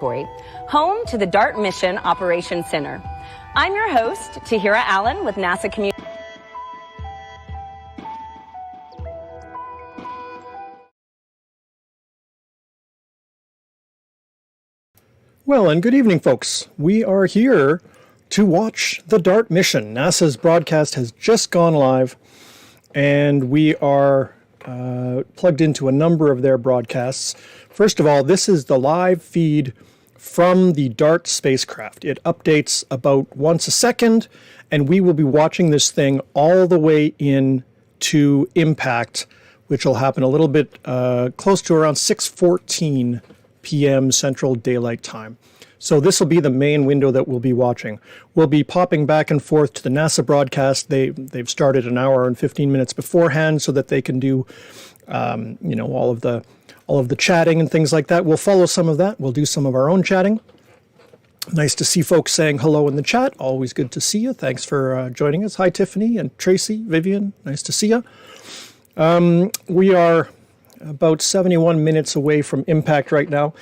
Laboratory, home to the DART Mission Operations Center. I'm your host, Tahira Allen with NASA Community. Well, and good evening, folks. We are here to watch the DART mission. NASA's broadcast has just gone live, and we are plugged into a number of their broadcasts. First of all, this is the live feed from the DART spacecraft. It updates about once a second, and we will be watching this thing all the way in to impact, which will happen a little bit close to around 6:14 p.m. Central Daylight Time. So this will be the main window that we'll be watching. We'll be popping back and forth to the NASA broadcast. They've started an hour and 15 minutes beforehand so that they can do, all of the chatting and things like that. We'll follow some of that. We'll do some of our own chatting. Nice to see folks saying hello in the chat. Always good to see you. Thanks for joining us. Hi, Tiffany and Tracy, Vivian. Nice to see you. We are about 71 minutes away from impact right now.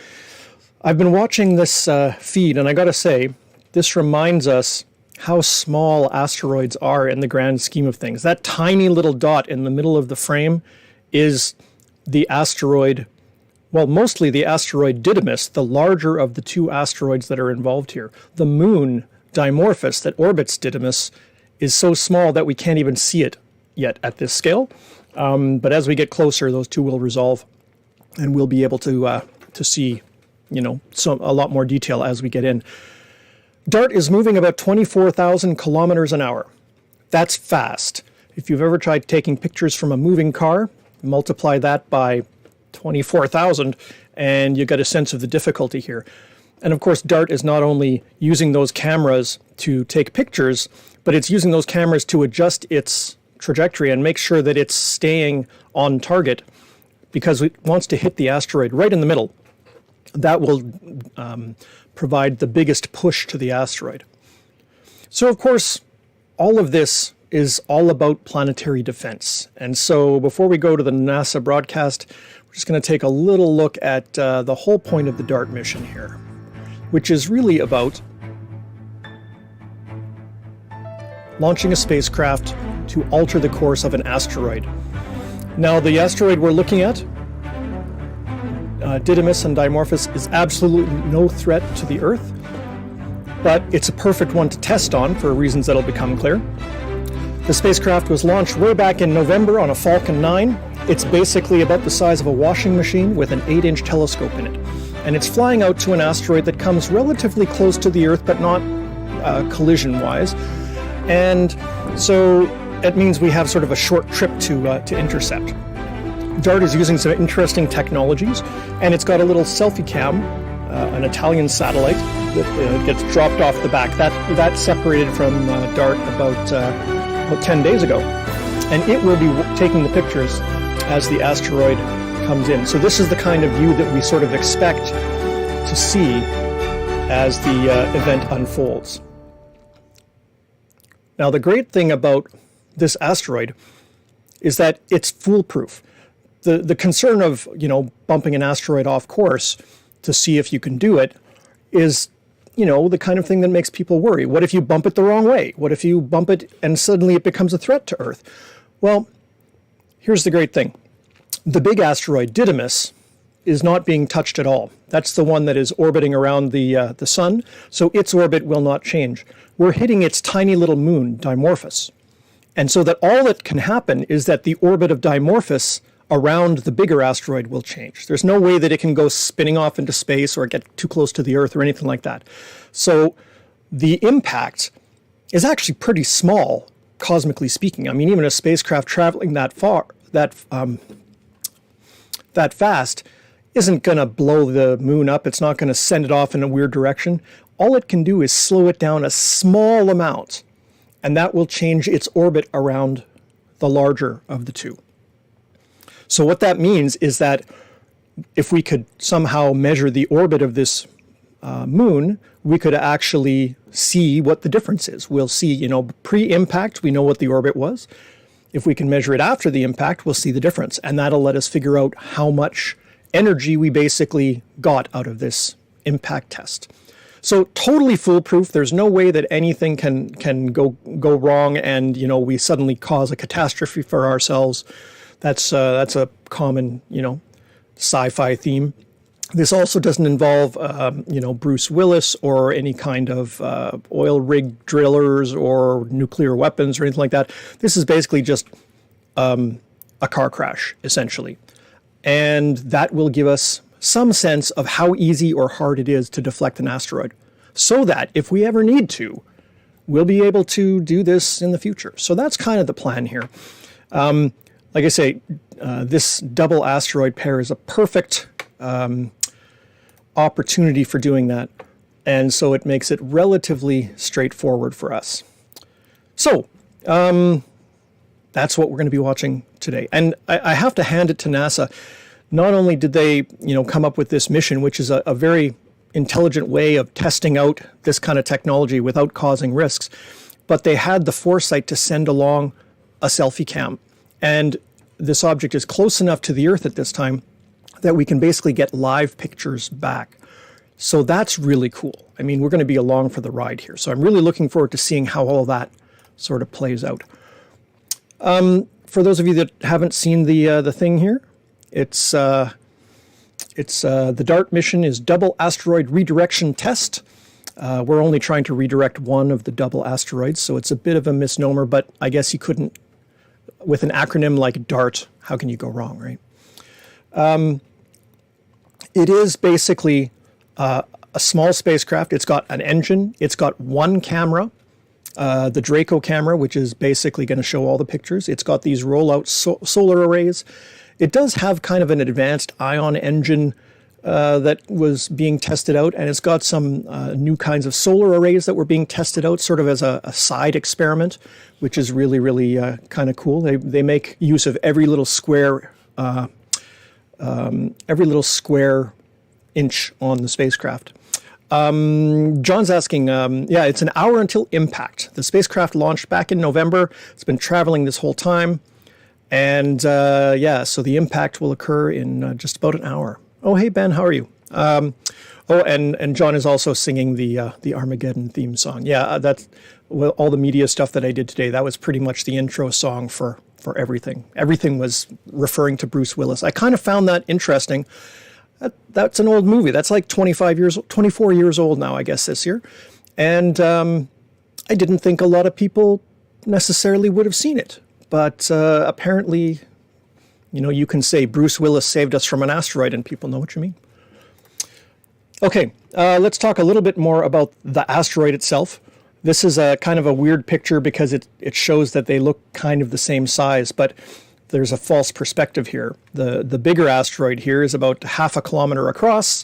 I've been watching this feed, and I got to say, this reminds us how small asteroids are in the grand scheme of things. That tiny little dot in the middle of the frame is the asteroid, well, mostly the asteroid Didymos, the larger of the two asteroids that are involved here. The moon, Dimorphos, that orbits Didymos, is so small that we can't even see it yet at this scale. But as we get closer, those two will resolve, and we'll be able to see, a lot more detail as we get in. DART is moving about 24,000 kilometers an hour. That's fast. If you've ever tried taking pictures from a moving car, multiply that by 24,000, and you get a sense of the difficulty here. And of course, DART is not only using those cameras to take pictures, but it's using those cameras to adjust its trajectory and make sure that it's staying on target, because it wants to hit the asteroid right in the middle. That will provide the biggest push to the asteroid. So of course, all of this is all about planetary defense. And so before we go to the NASA broadcast, we're just going to take a little look at the whole point of the DART mission here, which is really about launching a spacecraft to alter the course of an asteroid. Now, the asteroid we're looking at, Didymos and Dimorphos, is absolutely no threat to the Earth, but it's a perfect one to test on for reasons that'll become clear. The spacecraft was launched way back in November on a Falcon 9. It's basically about the size of a washing machine with an 8-inch telescope in it. And it's flying out to an asteroid that comes relatively close to the Earth, but not collision-wise. And so it means we have sort of a short trip to intercept. DART is using some interesting technologies, and it's got a little selfie cam, an Italian satellite that gets dropped off the back. That separated from DART about 10 days ago, and it will be taking the pictures as the asteroid comes in. So this is the kind of view that we sort of expect to see as the event unfolds. Now, the great thing about this asteroid is that it's foolproof. The concern of, bumping an asteroid off course to see if you can do it is, the kind of thing that makes people worry. What if you bump it the wrong way? What if you bump it and suddenly it becomes a threat to Earth? Well, here's the great thing. The big asteroid, Didymos, is not being touched at all. That's the one that is orbiting around the sun, so its orbit will not change. We're hitting its tiny little moon, Dimorphos. And so that all that can happen is that the orbit of Dimorphos around the bigger asteroid will change. There's no way that it can go spinning off into space or get too close to the Earth or anything like that. So the impact is actually pretty small, cosmically speaking. I mean, even a spacecraft traveling that far, that fast, isn't going to blow the moon up. It's not going to send it off in a weird direction. All it can do is slow it down a small amount, and that will change its orbit around the larger of the two. So what that means is that if we could somehow measure the orbit of this moon, we could actually see what the difference is. We'll see, pre-impact, we know what the orbit was. If we can measure it after the impact, we'll see the difference. And that'll let us figure out how much energy we basically got out of this impact test. So totally foolproof. There's no way that anything can go wrong, and we suddenly cause a catastrophe for ourselves. That's a common sci-fi theme. This also doesn't involve Bruce Willis or any kind of oil rig drillers or nuclear weapons or anything like that. This is basically just a car crash, essentially, and that will give us some sense of how easy or hard it is to deflect an asteroid, so that if we ever need to, we'll be able to do this in the future. So that's kind of the plan here. Like I say, this double asteroid pair is a perfect opportunity for doing that, and so it makes it relatively straightforward for us. So that's what we're going to be watching today. And I have to hand it to NASA. Not only did they, come up with this mission, which is a very intelligent way of testing out this kind of technology without causing risks, but they had the foresight to send along a selfie cam. And this object is close enough to the Earth at this time that we can basically get live pictures back. So that's really cool. I mean, we're going to be along for the ride here. So I'm really looking forward to seeing how all that sort of plays out. For those of you that haven't seen the thing here, it's the DART mission is double asteroid redirection test. We're only trying to redirect one of the double asteroids, so it's a bit of a misnomer, but I guess you couldn't, with an acronym like DART, how can you go wrong, right? It is basically a small spacecraft. It's got an engine. It's got one camera, the Draco camera, which is basically going to show all the pictures. It's got these rollout solar arrays. It does have kind of an advanced ion engine that was being tested out, and it's got some new kinds of solar arrays that were being tested out sort of as a side experiment, which is really, really kind of cool. They make use of every little square inch on the spacecraft. John's asking, yeah, it's an hour until impact. The spacecraft launched back in November. It's been traveling this whole time. And yeah, so the impact will occur in just about an hour. Oh, hey, Ben, how are you? And John is also singing the Armageddon theme song. Yeah, that's all the media stuff that I did today. That was pretty much the intro song for everything. Everything was referring to Bruce Willis. I kind of found that interesting. That's an old movie. That's like 24 years old now, I guess, this year. And I didn't think a lot of people necessarily would have seen it. But apparently, you can say Bruce Willis saved us from an asteroid and people know what you mean. Okay, let's talk a little bit more about the asteroid itself. This is a kind of a weird picture because it shows that they look kind of the same size, but there's a false perspective here. The bigger asteroid here is about half a kilometer across.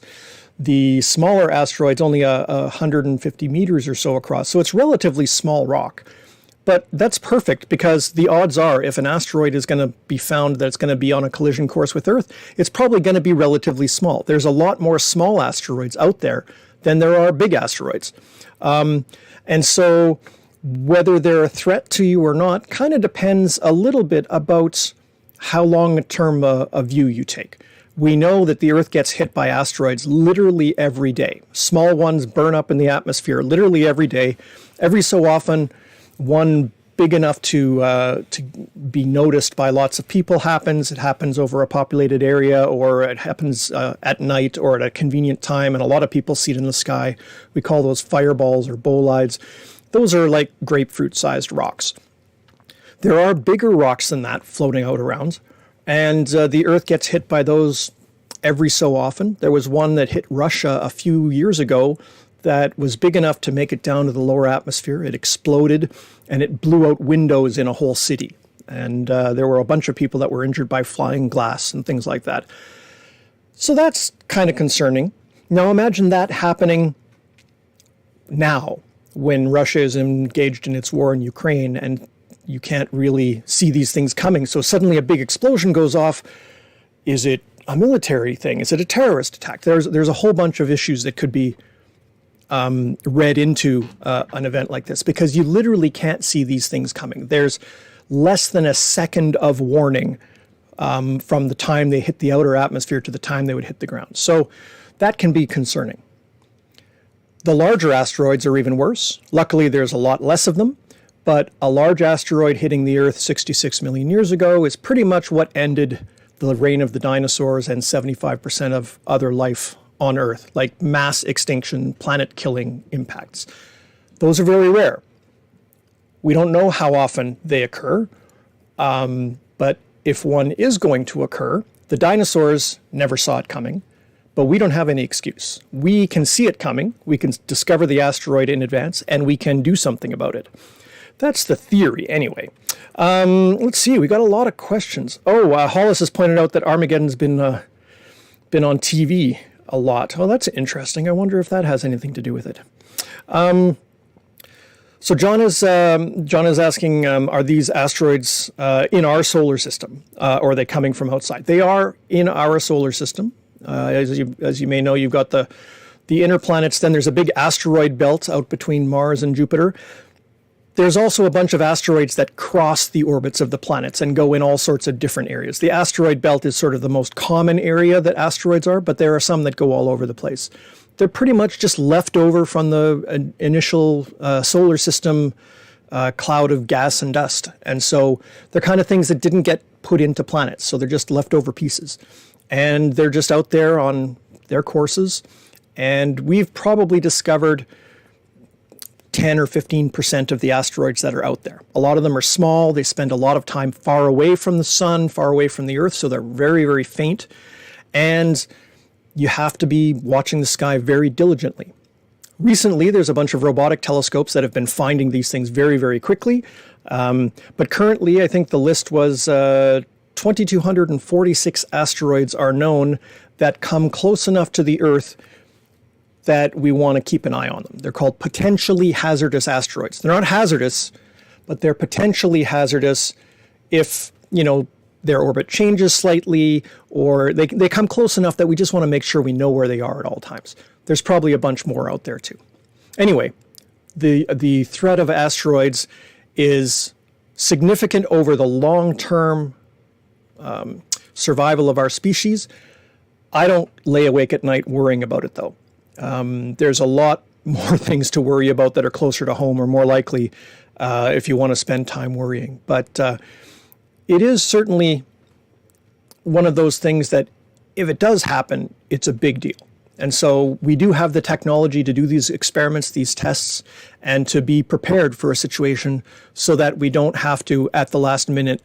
The smaller asteroid's only 150 meters or so across, so it's relatively small rock. But that's perfect because the odds are if an asteroid is going to be found that's going to be on a collision course with Earth, it's probably going to be relatively small. There's a lot more small asteroids out there than there are big asteroids. And so whether they're a threat to you or not kind of depends a little bit about how long-term a view you take. We know that the Earth gets hit by asteroids literally every day. Small ones burn up in the atmosphere literally every day. Every so often, one big enough to be noticed by lots of people happens. It happens over a populated area, or it happens at night or at a convenient time, and a lot of people see it in the sky. We call those fireballs or bolides. Those are like grapefruit-sized rocks. There are bigger rocks than that floating out around, and the Earth gets hit by those every so often. There was one that hit Russia a few years ago that was big enough to make it down to the lower atmosphere. It exploded, and it blew out windows in a whole city. And there were a bunch of people that were injured by flying glass and things like that. So that's kind of concerning. Now imagine that happening now, when Russia is engaged in its war in Ukraine, and you can't really see these things coming. So suddenly a big explosion goes off. Is it a military thing? Is it a terrorist attack? There's a whole bunch of issues that could be read into an event like this, because you literally can't see these things coming. There's less than a second of warning from the time they hit the outer atmosphere to the time they would hit the ground. So that can be concerning. The larger asteroids are even worse. Luckily, there's a lot less of them, but a large asteroid hitting the Earth 66 million years ago is pretty much what ended the reign of the dinosaurs and 75% of other life on Earth, like mass extinction, planet-killing impacts. Those are very rare. We don't know how often they occur, but if one is going to occur, the dinosaurs never saw it coming. But we don't have any excuse. We can see it coming, we can discover the asteroid in advance, and we can do something about it. That's the theory, anyway. Let's see, we got a lot of questions. Hollis has pointed out that Armageddon's been on TV a lot. Oh, that's interesting. I wonder if that has anything to do with it. So John is asking, are these asteroids in our solar system, or are they coming from outside? They are in our solar system. As you may know, you've got the inner planets. Then there's a big asteroid belt out between Mars and Jupiter. There's also a bunch of asteroids that cross the orbits of the planets and go in all sorts of different areas. The asteroid belt is sort of the most common area that asteroids are, but there are some that go all over the place. They're pretty much just left over from the initial solar system cloud of gas and dust. And so they're kind of things that didn't get put into planets. So they're just leftover pieces. And they're just out there on their courses. And we've probably discovered 10 or 15% of the asteroids that are out there. A lot of them are small. They spend a lot of time far away from the sun, far away from the Earth. So they're very, very faint. And you have to be watching the sky very diligently. Recently, there's a bunch of robotic telescopes that have been finding these things very, very quickly. But currently, I think the list was 2,246 asteroids are known that come close enough to the Earth that we want to keep an eye on them. They're called potentially hazardous asteroids. They're not hazardous, but they're potentially hazardous if, their orbit changes slightly, or they come close enough that we just want to make sure we know where they are at all times. There's probably a bunch more out there too. Anyway, the threat of asteroids is significant over the long-term survival of our species. I don't lay awake at night worrying about it, though. There's a lot more things to worry about that are closer to home or more likely if you want to spend time worrying. But it is certainly one of those things that if it does happen, it's a big deal. And so we do have the technology to do these experiments, these tests, and to be prepared for a situation so that we don't have to, at the last minute,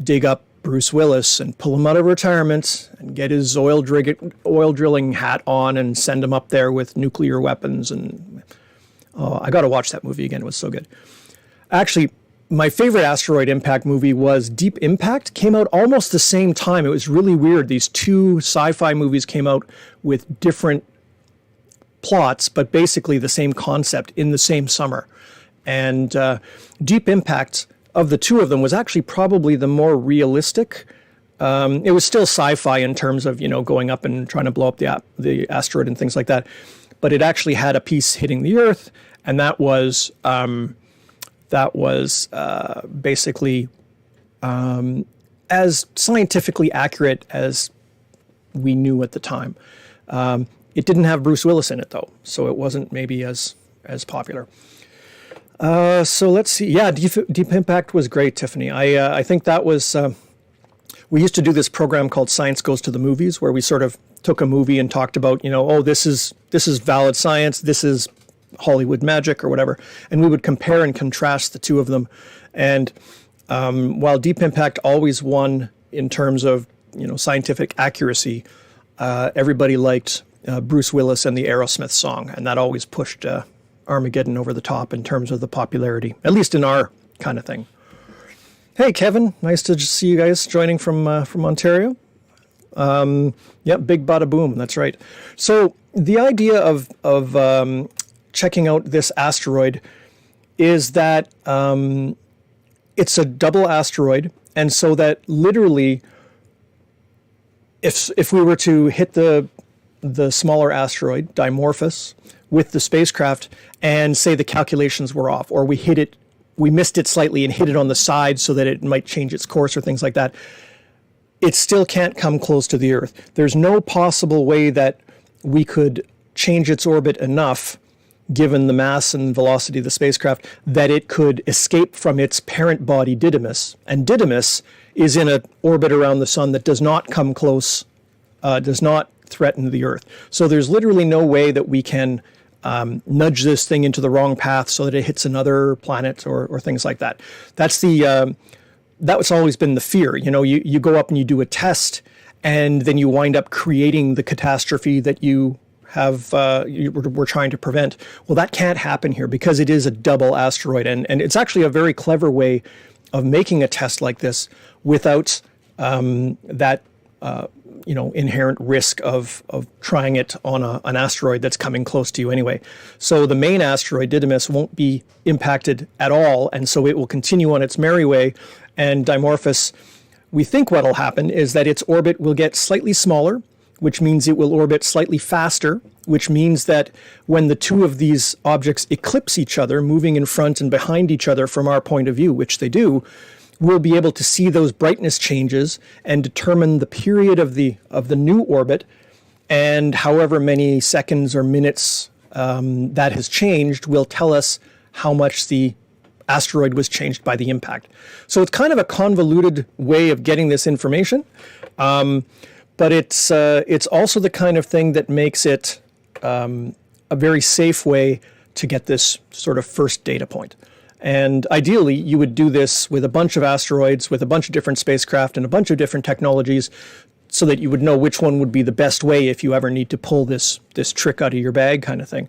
dig up Bruce Willis and pull him out of retirement and get his oil drilling hat on and send him up there with nuclear weapons. And I got to watch that movie again. It was so good. Actually, my favorite asteroid impact movie was Deep Impact. Came out almost the same time. It was really weird. These two sci-fi movies came out with different plots, but basically the same concept in the same summer. And Deep Impact, of the two of them, was actually probably the more realistic. It was still sci-fi in terms of, going up and trying to blow up the asteroid and things like that. But it actually had a piece hitting the Earth, and that was basically as scientifically accurate as we knew at the time. It didn't have Bruce Willis in it, though, so it wasn't maybe as popular. So let's see. Yeah, Deep Impact was great, Tiffany. I think that was... we used to do this program called Science Goes to the Movies, where we sort of took a movie and talked about, this is valid science, this is Hollywood magic or whatever, and we would compare and contrast the two of them. And while Deep Impact always won in terms of scientific accuracy, everybody liked Bruce Willis and the Aerosmith song, and that always pushed Armageddon over the top in terms of the popularity, at least in our kind of thing. Hey, Kevin, nice to see you guys joining from Ontario. Yep, big bada boom, that's right. So the idea of checking out this asteroid is that it's a double asteroid, and so that literally, if we were to hit the smaller asteroid, Dimorphos, with the spacecraft, and say the calculations were off, or we missed it slightly and hit it on the side so that it might change its course or things like that, it still can't come close to the Earth. There's no possible way that we could change its orbit enough given the mass and velocity of the spacecraft, that it could escape from its parent body, Didymus. And Didymus is in an orbit around the sun that does not come close, does not threaten the Earth. So there's literally no way that we can nudge this thing into the wrong path so that it hits another planet or things like that. That's always been the fear. You know, you go up and you do a test, and then you wind up creating the catastrophe that you we're trying to prevent. Well, that can't happen here because it is a double asteroid, and it's actually a very clever way of making a test like this without that inherent risk of trying it on an asteroid that's coming close to you anyway. So the main asteroid, Didymus, won't be impacted at all, and so it will continue on its merry way. And Dimorphos, we think what'll happen is that its orbit will get slightly smaller, which means it will orbit slightly faster, which means that when the two of these objects eclipse each other, moving in front and behind each other from our point of view, which they do, we'll be able to see those brightness changes and determine the period of the new orbit, and however many seconds or minutes that has changed will tell us how much the asteroid was changed by the impact. So it's kind of a convoluted way of getting this information. But it's also the kind of thing that makes it a very safe way to get this sort of first data point. And ideally, you would do this with a bunch of asteroids, with a bunch of different spacecraft and a bunch of different technologies, so that you would know which one would be the best way if you ever need to pull this trick out of your bag kind of thing.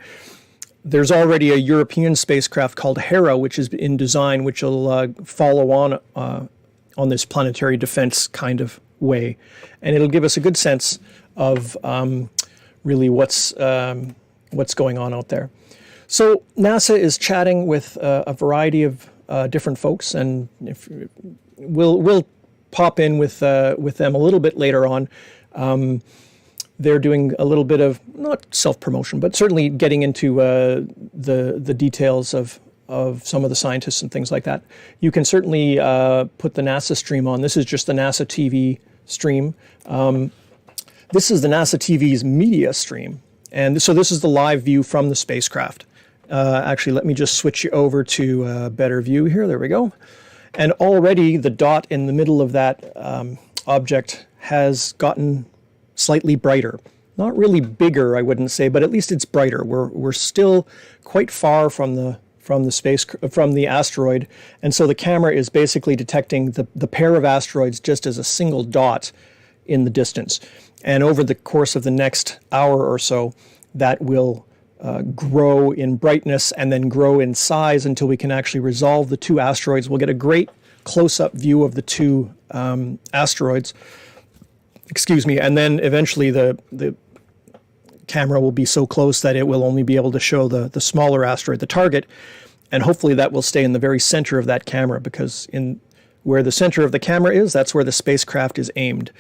There's already a European spacecraft called Hera, which is in design, which will follow on this planetary defense kind of way, and it'll give us a good sense of really what's going on out there. So NASA is chatting with a variety of different folks, and we'll pop in with them a little bit later on. They're doing a little bit of, not self-promotion, but certainly getting into the details of some of the scientists and things like that. You can certainly put the NASA stream on. This is just the NASA TV stream. This is the NASA TV's media stream. And so this is the live view from the spacecraft. Actually, let me just switch you over to a better view here. There we go. And already the dot in the middle of that object has gotten slightly brighter. Not really bigger, I wouldn't say, but at least it's brighter. We're still quite far from the asteroid, and so the camera is basically detecting the pair of asteroids just as a single dot in the distance. And over the course of the next hour or so, that will grow in brightness and then grow in size until we can actually resolve the two asteroids. We'll get a great close-up view of the two asteroids. Excuse me, and then eventually the camera will be so close that it will only be able to show the smaller asteroid, the target, and hopefully that will stay in the very center of that camera, because in where the center of the camera is, that's where the spacecraft is aimed.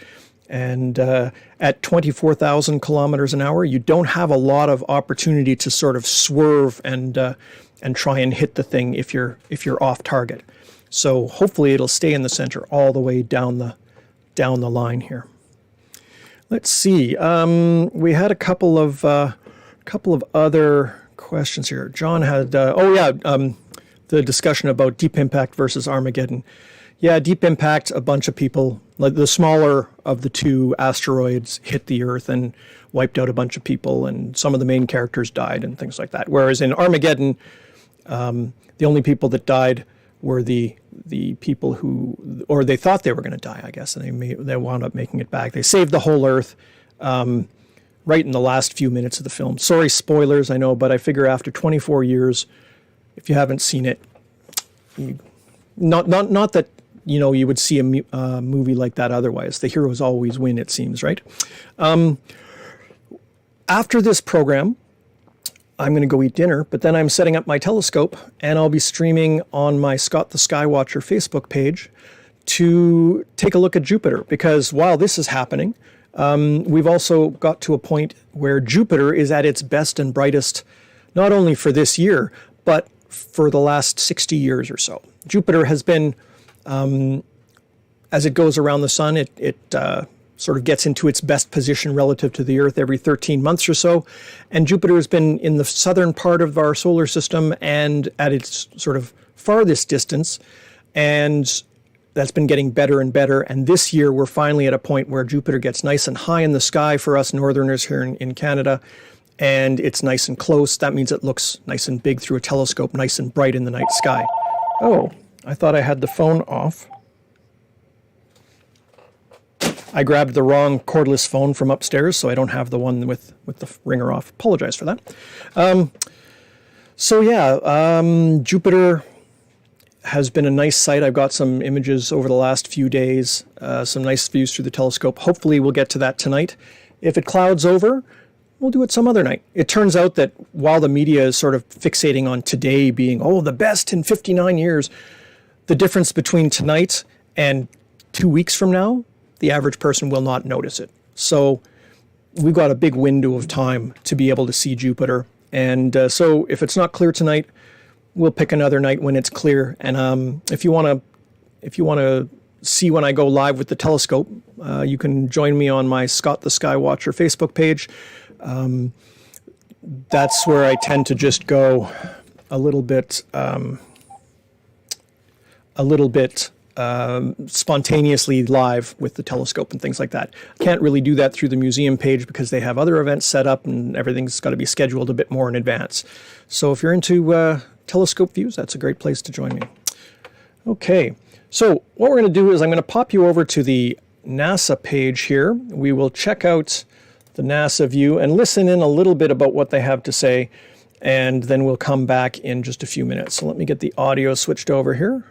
And at 24,000 kilometers an hour, you don't have a lot of opportunity to sort of swerve and try and hit the thing if you're off target. So hopefully it'll stay in the center all the way down the line here. Let's see. We had a couple of other questions here. John had the discussion about Deep Impact versus Armageddon. Yeah, Deep Impact, a bunch of people, like the smaller of the two asteroids, hit the Earth and wiped out a bunch of people, and some of the main characters died and things like that. Whereas in Armageddon, the only people that died were the people who, or they thought they were going to die, I guess, and they wound up making it back. They saved the whole Earth right in the last few minutes of the film. Sorry, spoilers, I know, but I figure after 24 years, if you haven't seen it, not that you would see a movie like that otherwise. The heroes always win, it seems, right? After this program, I'm going to go eat dinner, but then I'm setting up my telescope, and I'll be streaming on my Scott the Skywatcher Facebook page to take a look at Jupiter, because while this is happening, we've also got to a point where Jupiter is at its best and brightest, not only for this year, but for the last 60 years or so. Jupiter has been, as it goes around the sun, it sort of gets into its best position relative to the Earth every 13 months or so. And Jupiter has been in the southern part of our solar system and at its sort of farthest distance. And that's been getting better and better. And this year, we're finally at a point where Jupiter gets nice and high in the sky for us northerners here in Canada. And it's nice and close. That means it looks nice and big through a telescope, nice and bright in the night sky. Oh, I thought I had the phone off. I grabbed the wrong cordless phone from upstairs, so I don't have the one with the ringer off. Apologize for that. Jupiter has been a nice sight. I've got some images over the last few days, some nice views through the telescope. Hopefully we'll get to that tonight. If it clouds over, we'll do it some other night. It turns out that while the media is sort of fixating on today being, oh, the best in 59 years, the difference between tonight and 2 weeks from now, the average person will not notice it. So we've got a big window of time to be able to see Jupiter. And so if it's not clear tonight, we'll pick another night when it's clear. And if you want to see when I go live with the telescope, you can join me on my Scott the Sky Watcher Facebook page. That's where I tend to just go a little bit spontaneously live with the telescope and things like that. Can't really do that through the museum page because they have other events set up and everything's got to be scheduled a bit more in advance. So if you're into telescope views, that's a great place to join me. Okay, so what we're going to do is I'm going to pop you over to the NASA page here. We will check out the NASA view and listen in a little bit about what they have to say, and then we'll come back in just a few minutes. So let me get the audio switched over here.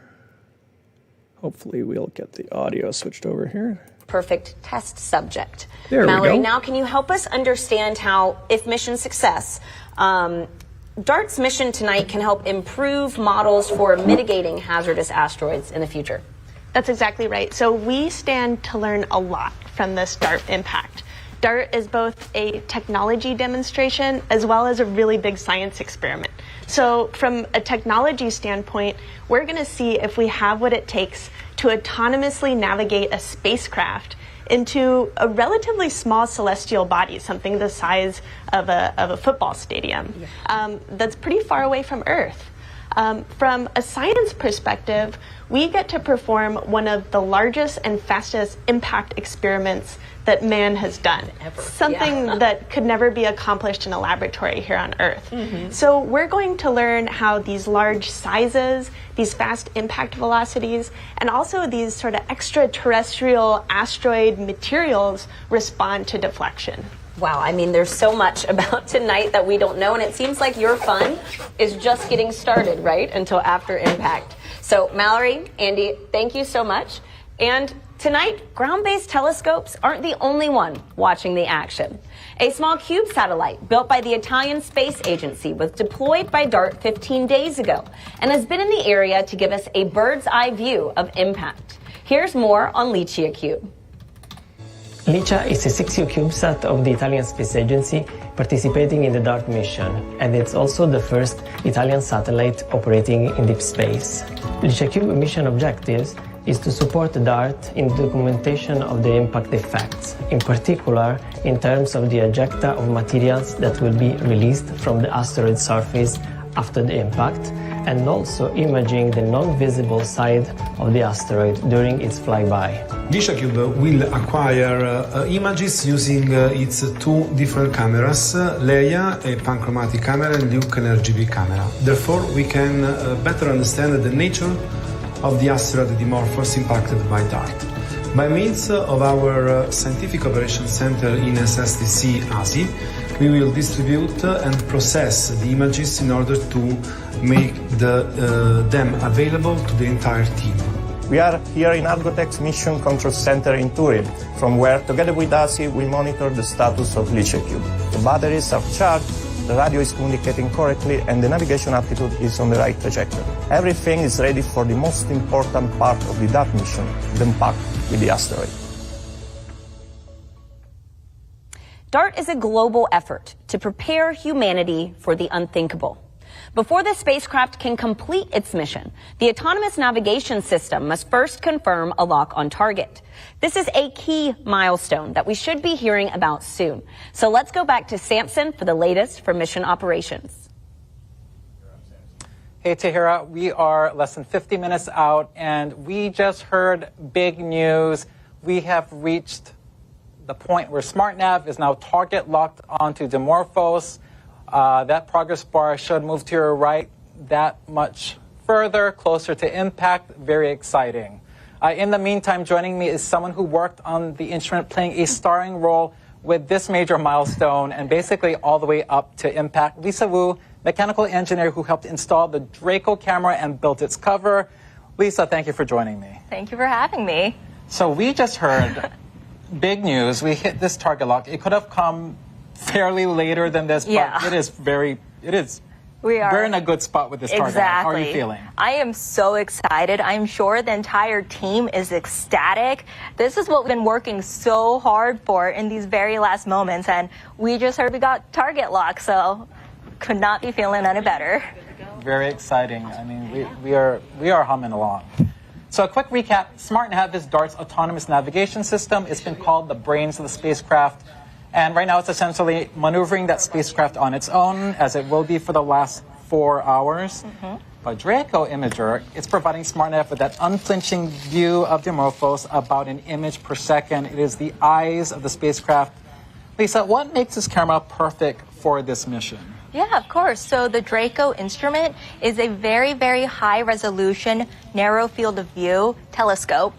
Hopefully we'll get the audio switched over here. Perfect test subject. There Mallory, we go. now can you help us understand how, if mission success, DART's mission tonight can help improve models for mitigating hazardous asteroids in the future? That's exactly right. So we stand to learn a lot from this DART impact. DART is both a technology demonstration as well as a really big science experiment. So from a technology standpoint, we're going to see if we have what it takes to autonomously navigate a spacecraft into a relatively small celestial body, something the size of a football stadium, that's pretty far away from Earth. From a science perspective, we get to perform one of the largest and fastest impact experiments that man has done. Something that could never be accomplished in a laboratory here on Earth. So we're going to learn how these large sizes, these fast impact velocities, and also these sort of extraterrestrial asteroid materials respond to deflection. Wow, I mean, there's so much about tonight that we don't know, and it seems like your fun is just getting started, right, until after impact. So, Mallory, Andy, thank you so much. And tonight, ground-based telescopes aren't the only one watching the action. A small cube satellite built by the Italian Space Agency was deployed by DART 15 days ago and has been in the area to give us a bird's-eye view of impact. Here's more on Licia Cube. Licia is a 6U CubeSat of the Italian Space Agency participating in the DART mission, and it's also the first Italian satellite operating in deep space. Licia Cube mission objectives is to support DART in the documentation of the impact effects, in particular in terms of the ejecta of materials that will be released from the asteroid surface after the impact, and also imaging the non-visible side of the asteroid during its flyby. Licia Cube will acquire images using its two different cameras, Leia, a panchromatic camera, and Luke, an RGB camera. Therefore, we can better understand the nature of the asteroid Dimorphos impacted by DART. By means of our Scientific Operations Center in SSTC ASI, we will distribute and process the images in order to make them available to the entire team. We are here in Argotech's Mission Control Center in Turin, from where, together with ASI, we monitor the status of Licia Cube. The batteries are charged, the radio is communicating correctly, and the navigation altitude is on the right trajectory. Everything is ready for the most important part of the DART mission, the impact with the asteroid. DART is a global effort to prepare humanity for the unthinkable. Before the spacecraft can complete its mission, the autonomous navigation system must first confirm a lock on target. This is a key milestone that we should be hearing about soon. So let's go back to Samson for the latest for mission operations. Hey, Tahira, we are less than 50 minutes out, and we just heard big news. We have reached the point where SmartNav is now target locked onto Dimorphos. That progress bar should move to your right that much further, closer to impact. Very exciting. In the meantime, joining me is someone who worked on the instrument, playing a starring role with this major milestone and basically all the way up to impact. Lisa Wu, mechanical engineer who helped install the Draco camera and built its cover. Lisa, thank you for joining me. Thank you for having me. So we just heard big news. We hit this target lock. It could have come fairly later than this, but we're in a good spot with this target lock. How are you feeling? I am so excited. I'm sure the entire team is ecstatic. This is what we've been working so hard for in these very last moments, and we just heard we got target lock, so could not be feeling any better. Very exciting. I mean, we are humming along. So a quick recap, SmartNav is DART's autonomous navigation system. It's been called the brains of the spacecraft. And right now it's essentially maneuvering that spacecraft on its own, as it will be for the last 4 hours. But Draco Imager, it's providing SmartNav with that unflinching view of Dimorphos, about an image per second. It is the eyes of the spacecraft. Lisa, what makes this camera perfect for this mission? Yeah, of course. So the Draco instrument is a very, very high resolution, narrow field of view telescope.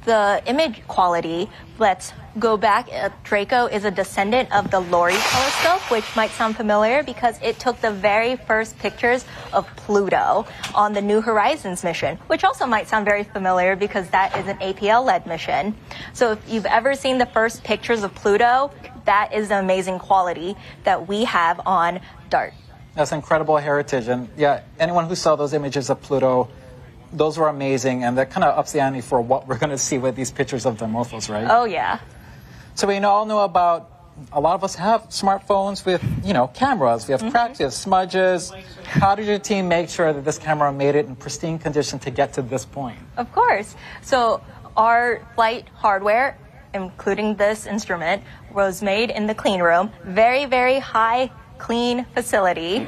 The image quality, let's go back. Draco is a descendant of the Lori telescope, which might sound familiar because it took the very first pictures of Pluto on the New Horizons mission, which also might sound very familiar because that is an APL-led mission. So if you've ever seen the first pictures of Pluto, that is the amazing quality that we have on DART. That's incredible heritage. And yeah, anyone who saw those images of Pluto, those were amazing. And that kind of ups the ante for what we're going to see with these pictures of Dimorphos, right? Oh, yeah. So we all know about, a lot of us have smartphones with, cameras. We have cracks, we have smudges. How did your team make sure that this camera made it in pristine condition to get to this point? Of course. So our flight hardware, including this instrument, was made in the clean room. Very, very high clean facility.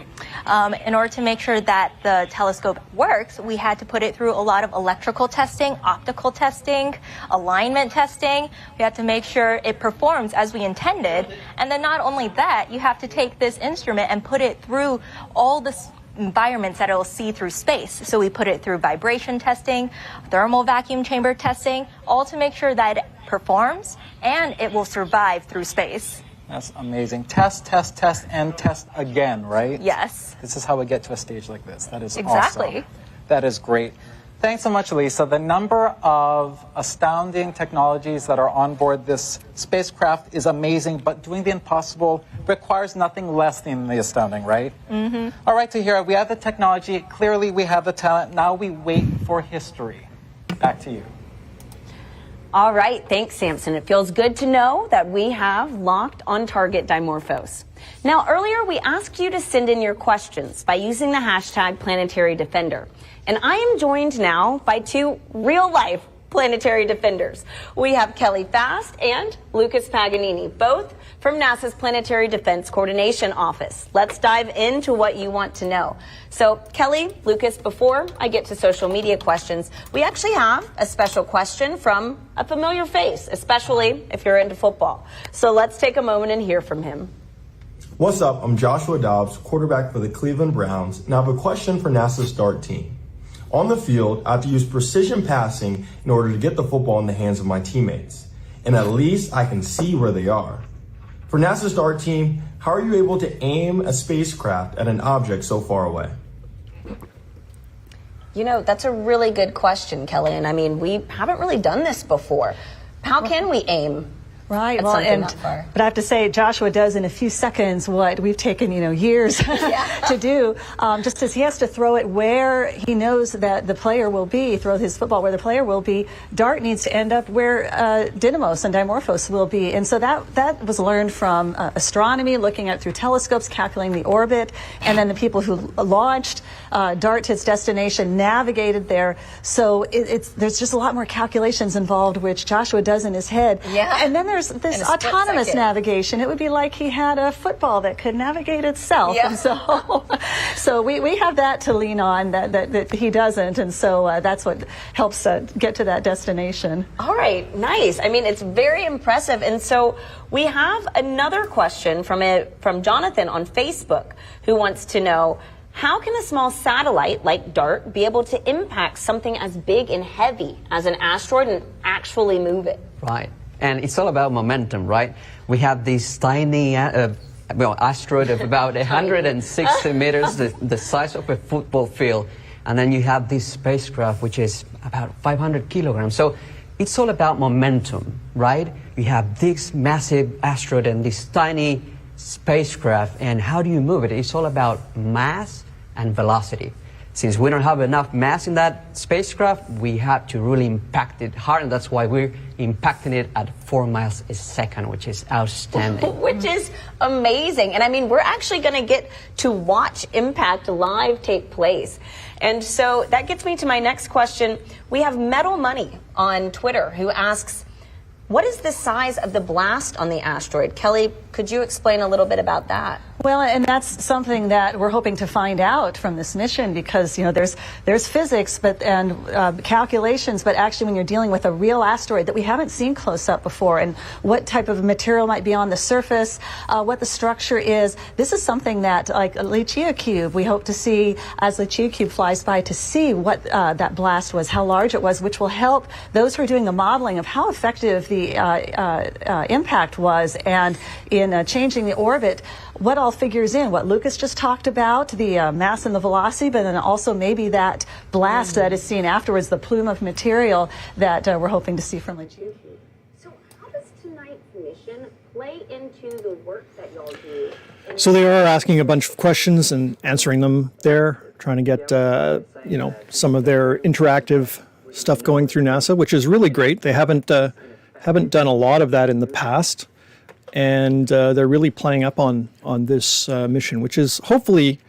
In order to make sure that the telescope works, we had to put it through a lot of electrical testing, optical testing, alignment testing. We had to make sure it performs as we intended. And then not only that, you have to take this instrument and put it through all the environments that it will see through space. So we put it through vibration testing, thermal vacuum chamber testing, all to make sure that it performs and it will survive through space. That's amazing. Test, test, test, and test again, right? Yes. This is how we get to a stage like this. That is exactly awesome. That is great. Thanks so much, Lisa. The number of astounding technologies that are on board this spacecraft is amazing, but doing the impossible requires nothing less than the astounding, right? All right, Tahira, we have the technology. Clearly, we have the talent. Now we wait for history. Back to you. All right, thanks, Samson. It feels good to know that we have locked on target Dimorphos. Now, earlier we asked you to send in your questions by using the hashtag Planetary Defender. And I am joined now by two real-life Planetary Defenders. We have Kelly Fast and Lucas Paganini, both from NASA's Planetary Defense Coordination Office. Let's dive into what you want to know. So, Kelly, Lucas, before I get to social media questions, we actually have a special question from a familiar face, especially if you're into football. So let's take a moment and hear from him. What's up? I'm Joshua Dobbs, quarterback for the Cleveland Browns, and I have a question for NASA's DART team. On the field, I have to use precision passing in order to get the football in the hands of my teammates, and at least I can see where they are. For NASA's DART team, how are you able to aim a spacecraft at an object so far away? You know, that's a really good question, Kelly, and I mean, we haven't really done this before. How can we aim Right. at Well, something and that far. but I have to say, Joshua does in a few seconds what we've taken, years to do. Just as he has to throw it where he knows that the player will be, throw his football where the player will be. Dart needs to end up where Didymos and Dimorphos will be, and so that was learned from astronomy, looking at it through telescopes, calculating the orbit, and then the people who launched Dart to its destination navigated there. So there's just a lot more calculations involved, which Joshua does in his head. Yeah. And then there's this autonomous navigation. It would be like he had a football that could navigate itself. Yeah. And so we have that to lean on that he doesn't. And so that's what helps get to that destination. All right, nice. I mean, it's very impressive. And so we have another question from Jonathan on Facebook, who wants to know, how can a small satellite like DART be able to impact something as big and heavy as an asteroid and actually move it? Right. And it's all about momentum, right? We have this tiny asteroid of about 160 meters, the size of a football field. And then you have this spacecraft, which is about 500 kilograms. So it's all about momentum, right? You have this massive asteroid and this tiny spacecraft, and how do you move it? It's all about mass and velocity. Since we don't have enough mass in that spacecraft, we have to really impact it hard, and that's why we're impacting it at 4 miles a second, which is outstanding. Which is amazing. And I mean, we're actually going to get to watch impact live take place. And so that gets me to my next question. We have Metal Money on Twitter who asks, what is the size of the blast on the asteroid? Kelly, could you explain a little bit about that? Well, and that's something that we're hoping to find out from this mission, because there's physics and calculations, but actually when you're dealing with a real asteroid that we haven't seen close up before, and what type of material might be on the surface, what the structure is, this is something that, like Lucia Cube, we hope to see as Lucia Cube flies by, to see what that blast was, how large it was, which will help those who are doing the modeling of how effective the impact was, and in changing the orbit, what all figures in, what Lucas just talked about, the mass and the velocity, but then also maybe that blast that is seen afterwards, the plume of material that we're hoping to see from Lucia. So how does tonight's mission play into the work that y'all do? So they are asking a bunch of questions and answering them there, trying to get some of their interactive stuff going through NASA, which is really great. They haven't done a lot of that in the past, and they're really playing up on this mission, which is hopefully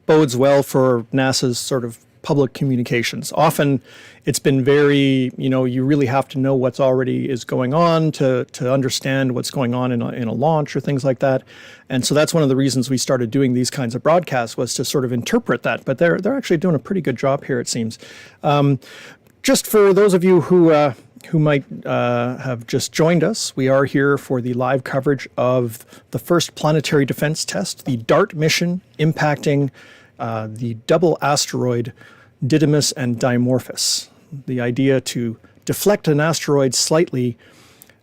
bodes well for NASA's sort of public communications. Often it's been very, you really have to know what's already is going on to understand what's going on in a launch or things like that. And so that's one of the reasons we started doing these kinds of broadcasts, was to sort of interpret that. But they're actually doing a pretty good job here, it seems. Just for those of you who might have just joined us, we are here for the live coverage of the first planetary defense test, the DART mission impacting the double asteroid Didymos and Dimorphos. The idea to deflect an asteroid slightly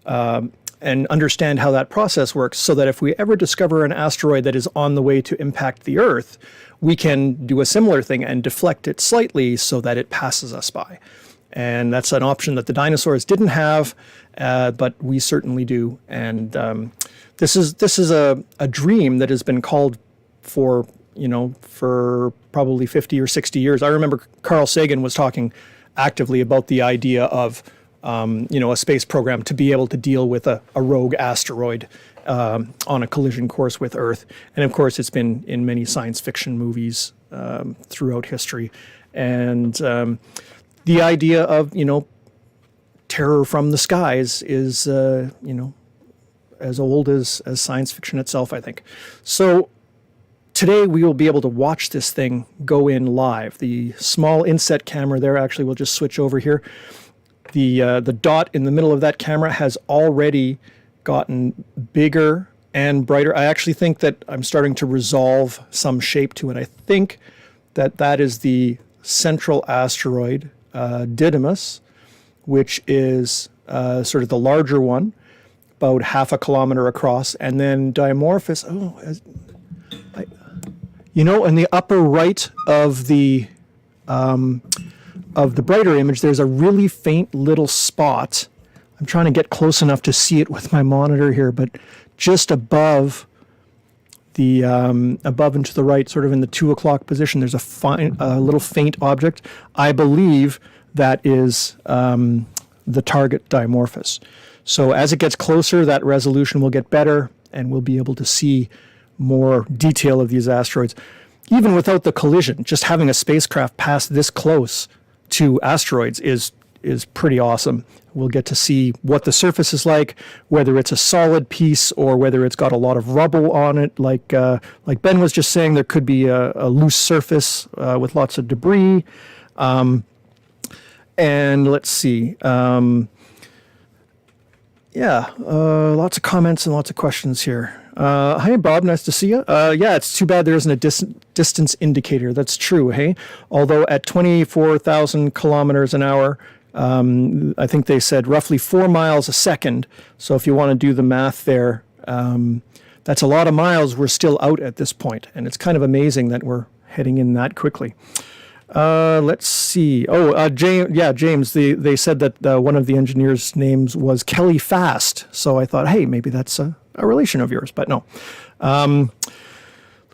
and understand how that process works, so that if we ever discover an asteroid that is on the way to impact the Earth, we can do a similar thing and deflect it slightly so that it passes us by. And that's an option that the dinosaurs didn't have, but we certainly do. And this is a dream that has been called for probably 50 or 60 years. I remember Carl Sagan was talking actively about the idea of a space program to be able to deal with a rogue asteroid on a collision course with Earth. And of course, it's been in many science fiction movies throughout history. And the idea of, terror from the skies is, as old as science fiction itself, I think. So today we will be able to watch this thing go in live. The small inset camera there, actually, we'll just switch over here. The dot in the middle of that camera has already gotten bigger and brighter. I actually think that I'm starting to resolve some shape to it. I think that is the central asteroid, Didymos, which is sort of the larger one, about 0.5 kilometer across, and then Dimorphos. In the upper right of the brighter image, there's a really faint little spot. I'm trying to get close enough to see it with my monitor here, but just above the above and to the right, sort of in the 2 o'clock position, there's a little faint object. I believe that is the target Dimorphos. So as it gets closer, that resolution will get better, and we'll be able to see more detail of these asteroids. Even without the collision, just having a spacecraft pass this close to asteroids is pretty awesome. We'll get to see what the surface is like, whether it's a solid piece or whether it's got a lot of rubble on it. Like Ben was just saying, there could be a loose surface with lots of debris. And let's see. Lots of comments and lots of questions here. Hi, Bob. Nice to see you. Yeah, it's too bad there isn't a distance indicator. That's true, hey? Although at 24,000 kilometers an hour, I think they said roughly 4 miles a second. So if you want to do the math there, that's a lot of miles. We're still out at this point, and it's kind of amazing that we're heading in that quickly. Let's see. James, they said that one of the engineers' names was Kelly Fast. So I thought, hey, maybe that's a relation of yours, but no.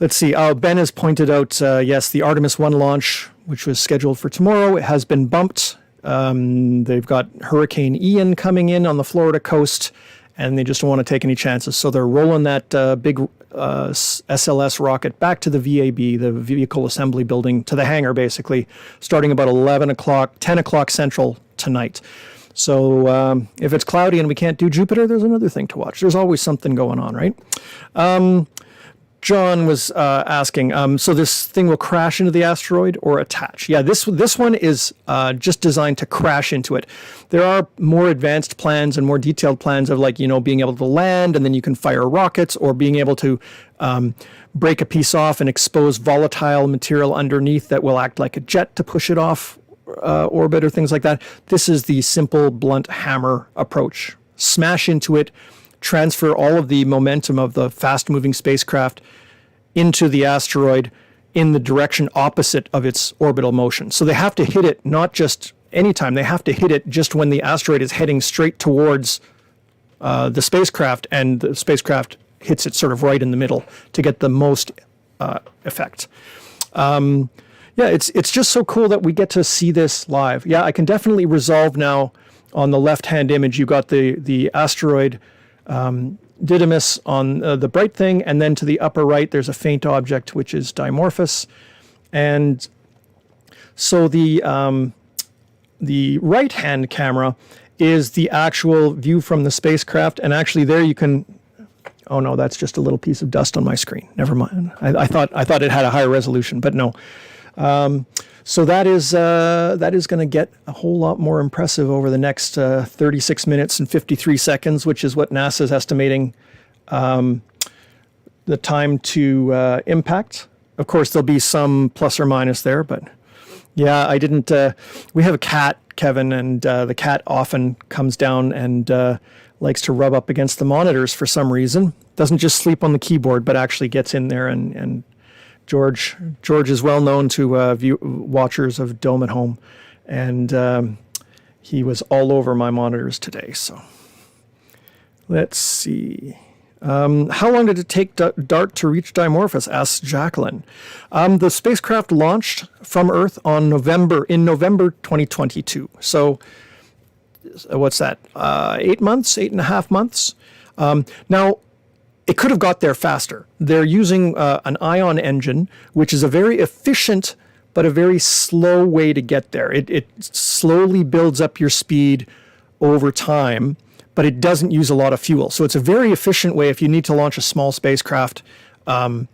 Let's see. Ben has pointed out, yes, the Artemis 1 launch, which was scheduled for tomorrow, it has been bumped. They've got Hurricane Ian coming in on the Florida coast, and they just don't want to take any chances. So they're rolling that big SLS rocket back to the VAB, the Vehicle Assembly Building, to the hangar, basically, starting about 10 o'clock Central tonight. So if it's cloudy and we can't do Jupiter, there's another thing to watch. There's always something going on, right? John was asking, so this thing will crash into the asteroid or attach? Yeah, this one is just designed to crash into it. There are more advanced plans and more detailed plans of being able to land, and then you can fire rockets, or being able to break a piece off and expose volatile material underneath that will act like a jet to push it off orbit or things like that. This is the simple blunt hammer approach. Smash into it, transfer all of the momentum of the fast-moving spacecraft into the asteroid in the direction opposite of its orbital motion. So they have to hit it not just anytime, they have to hit it just when the asteroid is heading straight towards the spacecraft, and the spacecraft hits it sort of right in the middle to get the most effect. Yeah, it's just so cool that we get to see this live. Yeah, I can definitely resolve now on the left-hand image. You got the asteroid Didymus on the bright thing, and then to the upper right, there's a faint object, which is Dimorphos. And so the right-hand camera is the actual view from the spacecraft, and actually there you can. Oh no, that's just a little piece of dust on my screen. Never mind. I thought it had a higher resolution, but no. So that is going to get a whole lot more impressive over the next 36 minutes and 53 seconds, which is what NASA's estimating the time to impact. Of course, there'll be some plus or minus there, but yeah, I didn't. We have a cat, Kevin, and the cat often comes down and likes to rub up against the monitors for some reason. Doesn't just sleep on the keyboard, but actually gets in there and George is well known to watchers of Dome at Home, and he was all over my monitors today. So let's see. How long did it take DART to reach Dimorphos? Asks Jacqueline. The spacecraft launched from Earth in November 2022. So what's that? 8 months, 8.5 months. Now, it could have got there faster. They're using an ion engine, which is a very efficient but a very slow way to get there. It slowly builds up your speed over time, but it doesn't use a lot of fuel. So it's a very efficient way if you need to launch a small spacecraft. If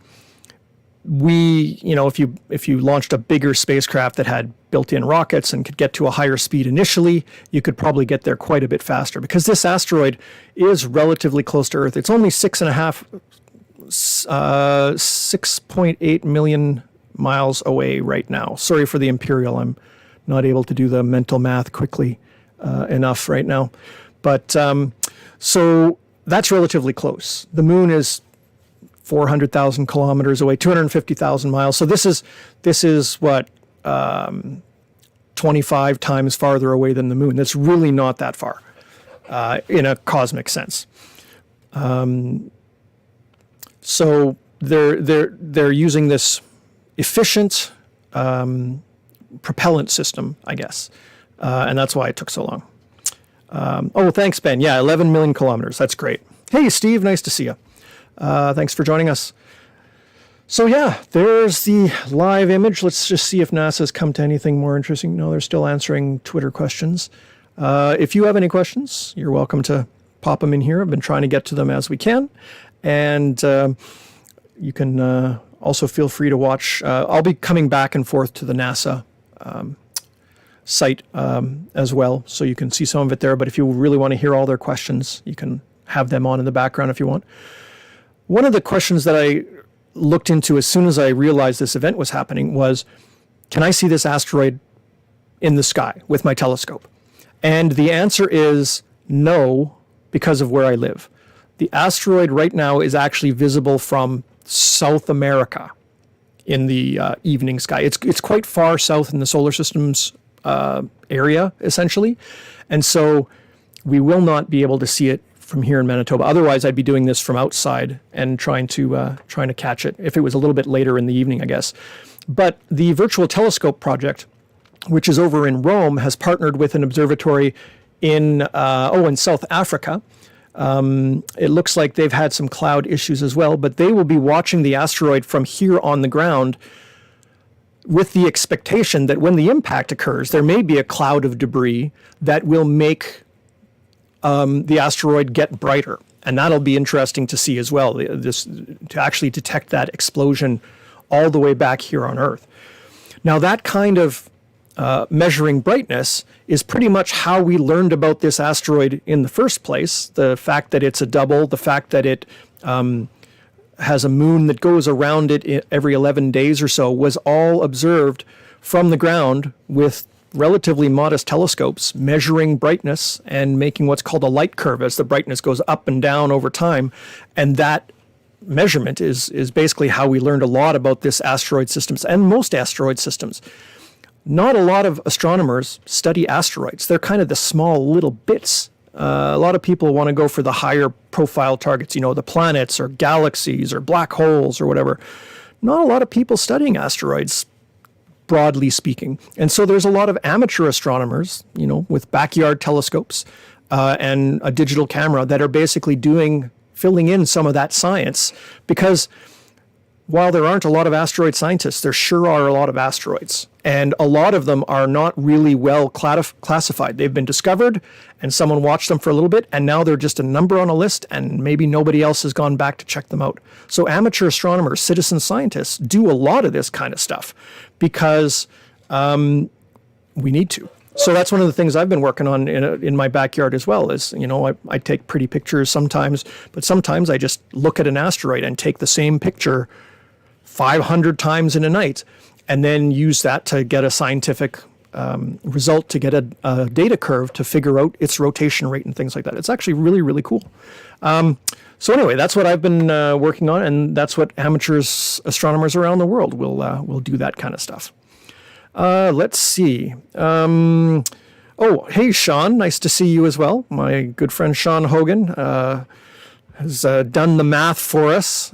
you launched a bigger spacecraft that had built-in rockets and could get to a higher speed initially, you could probably get there quite a bit faster, because this asteroid is relatively close to Earth. It's only 6.8 million miles away right now. Sorry for the imperial. I'm not able to do the mental math quickly enough right now. But so that's relatively close. The moon is 400,000 kilometers away, 250,000 miles. So this is what 25 times farther away than the moon. That's really not that far. in a cosmic sense. So they're using this efficient propellant system, I guess, and that's why it took so long. Oh, thanks, Ben. Yeah, 11 million kilometers. That's great. Hey, Steve, nice to see you. Thanks for joining us. So yeah, there's the live image. Let's just see if NASA's come to anything more interesting. No, they're still answering Twitter questions. If you have any questions, you're welcome to pop them in here. I've been trying to get to them as we can. And you can also feel free to watch. I'll be coming back and forth to the NASA site as well, so you can see some of it there. But if you really want to hear all their questions, you can have them on in the background if you want. One of the questions that I looked into as soon as I realized this event was happening was, can I see this asteroid in the sky with my telescope? And the answer is no, because of where I live. The asteroid right now is actually visible from South America in the evening sky. It's quite far south in the solar system's area, essentially. And so we will not be able to see it from here in Manitoba. Otherwise, I'd be doing this from outside and trying to catch it if it was a little bit later in the evening, I guess. But the Virtual Telescope project, which is over in Rome, has partnered with an observatory in South Africa. It looks like they've had some cloud issues as well, but they will be watching the asteroid from here on the ground with the expectation that when the impact occurs, there may be a cloud of debris that will make the asteroid get brighter. And that'll be interesting to see as well, to actually detect that explosion all the way back here on Earth. Now, that kind of measuring brightness is pretty much how we learned about this asteroid in the first place. The fact that it's a double, the fact that it has a moon that goes around it every 11 days or so, was all observed from the ground with relatively modest telescopes, measuring brightness and making what's called a light curve as the brightness goes up and down over time. And that measurement is basically how we learned a lot about this asteroid systems and most asteroid systems. Not a lot of astronomers study asteroids. They're kind of the small little bits. A lot of people want to go for the higher profile targets, the planets or galaxies or black holes or whatever. Not a lot of people studying asteroids, broadly speaking. And so there's a lot of amateur astronomers, with backyard telescopes and a digital camera that are basically filling in some of that science, because while there aren't a lot of asteroid scientists, there sure are a lot of asteroids. And a lot of them are not really well classified. They've been discovered and someone watched them for a little bit, and now they're just a number on a list and maybe nobody else has gone back to check them out. So amateur astronomers, citizen scientists, do a lot of this kind of stuff because we need to. So that's one of the things I've been working on in my backyard as well is, I take pretty pictures sometimes, but sometimes I just look at an asteroid and take the same picture 500 times in a night, and then use that to get a scientific result, to get a data curve to figure out its rotation rate and things like that. It's actually really, really cool. So anyway, that's what I've been working on, and that's what amateurs, astronomers around the world will do, that kind of stuff. Let's see. Oh, hey, Sean. Nice to see you as well. My good friend Sean Hogan has done the math for us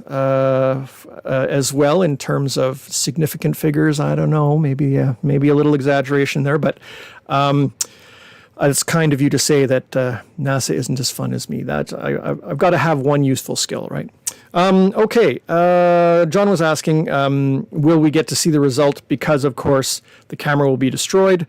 as well in terms of significant figures. I don't know, maybe a little exaggeration there, but it's kind of you to say that NASA isn't as fun as me. That I've got to have one useful skill, right? Okay, John was asking, will we get to see the result? Because, of course, the camera will be destroyed.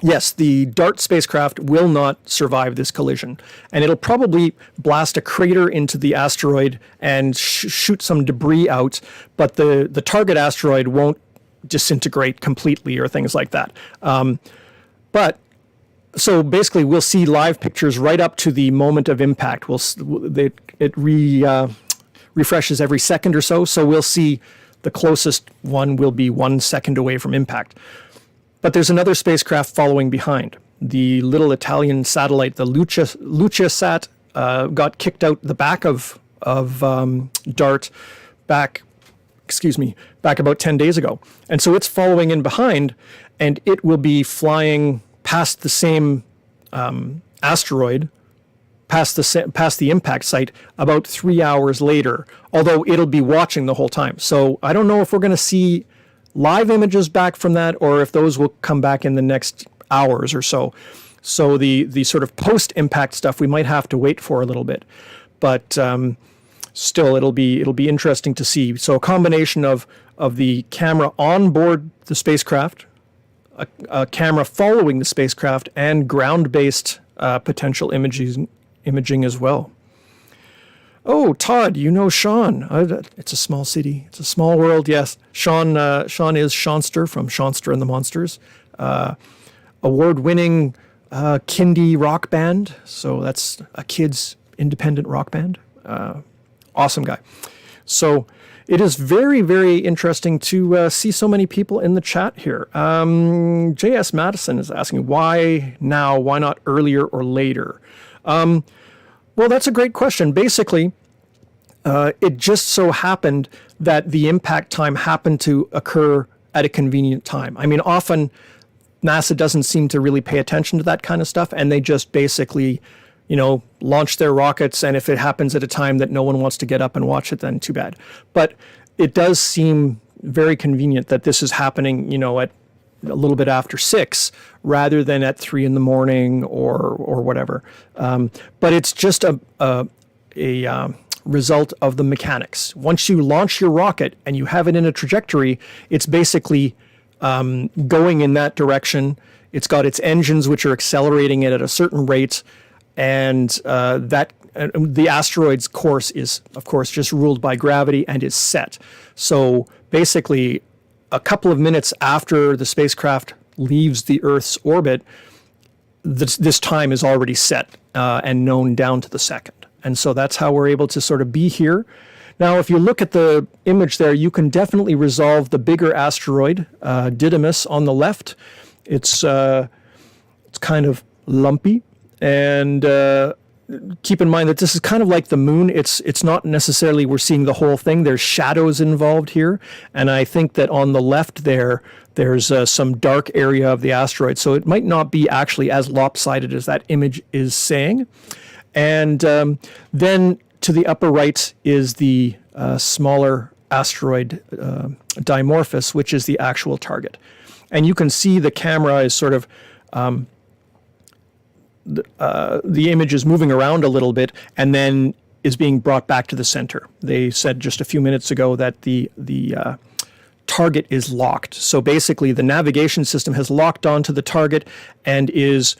Yes, the DART spacecraft will not survive this collision, and it'll probably blast a crater into the asteroid and shoot some debris out, but the target asteroid won't disintegrate completely or things like that. So basically, we'll see live pictures right up to the moment of impact. It refreshes every second or so, so we'll see the closest one will be 1 second away from impact. But there's another spacecraft following behind. The little Italian satellite, the LuciaSat, got kicked out the back of DART back about 10 days ago. And so it's following in behind, and it will be flying past the same asteroid past the impact site about 3 hours later, although it'll be watching the whole time. So I don't know if we're going to see live images back from that or if those will come back in the next hours or so. So the sort of post-impact stuff we might have to wait for a little bit. But still, it'll be interesting to see. So a combination of the camera on board the spacecraft, a camera following the spacecraft, and ground-based potential imaging as well. Oh, Todd, you know Sean. It's a small city. It's a small world, yes. Sean is Seanster from Seanster and the Monsters. Award-winning Kindy rock band. So that's a kid's independent rock band. Awesome guy. So it is very, very interesting to see so many people in the chat here. J.S. Madison is asking, why now? Why not earlier or later? Well, that's a great question. Basically, it just so happened that the impact time happened to occur at a convenient time. I mean, often NASA doesn't seem to really pay attention to that kind of stuff, and they just basically, launch their rockets, and if it happens at a time that no one wants to get up and watch it, then too bad. But it does seem very convenient that this is happening, at a little bit after 6 rather than at 3 in the morning or whatever. But it's just a result of the mechanics. Once you launch your rocket and you have it in a trajectory, it's basically going in that direction. It's got its engines which are accelerating it at a certain rate, and the asteroid's course is, of course, just ruled by gravity and is set. So basically, a couple of minutes after the spacecraft leaves the Earth's orbit, this time is already set and known down to the second. And so that's how we're able to sort of be here. Now, if you look at the image there, you can definitely resolve the bigger asteroid, Didymus, on the left. It's kind of lumpy. And keep in mind that this is kind of like the moon. It's not necessarily we're seeing the whole thing. There's shadows involved here. And I think that on the left there's some dark area of the asteroid. So it might not be actually as lopsided as that image is saying. And then to the upper right is the smaller asteroid Dimorphos, which is the actual target. And you can see the camera is sort of the image is moving around a little bit and then is being brought back to the center. They said just a few minutes ago that the target is locked. So basically the navigation system has locked onto the target and is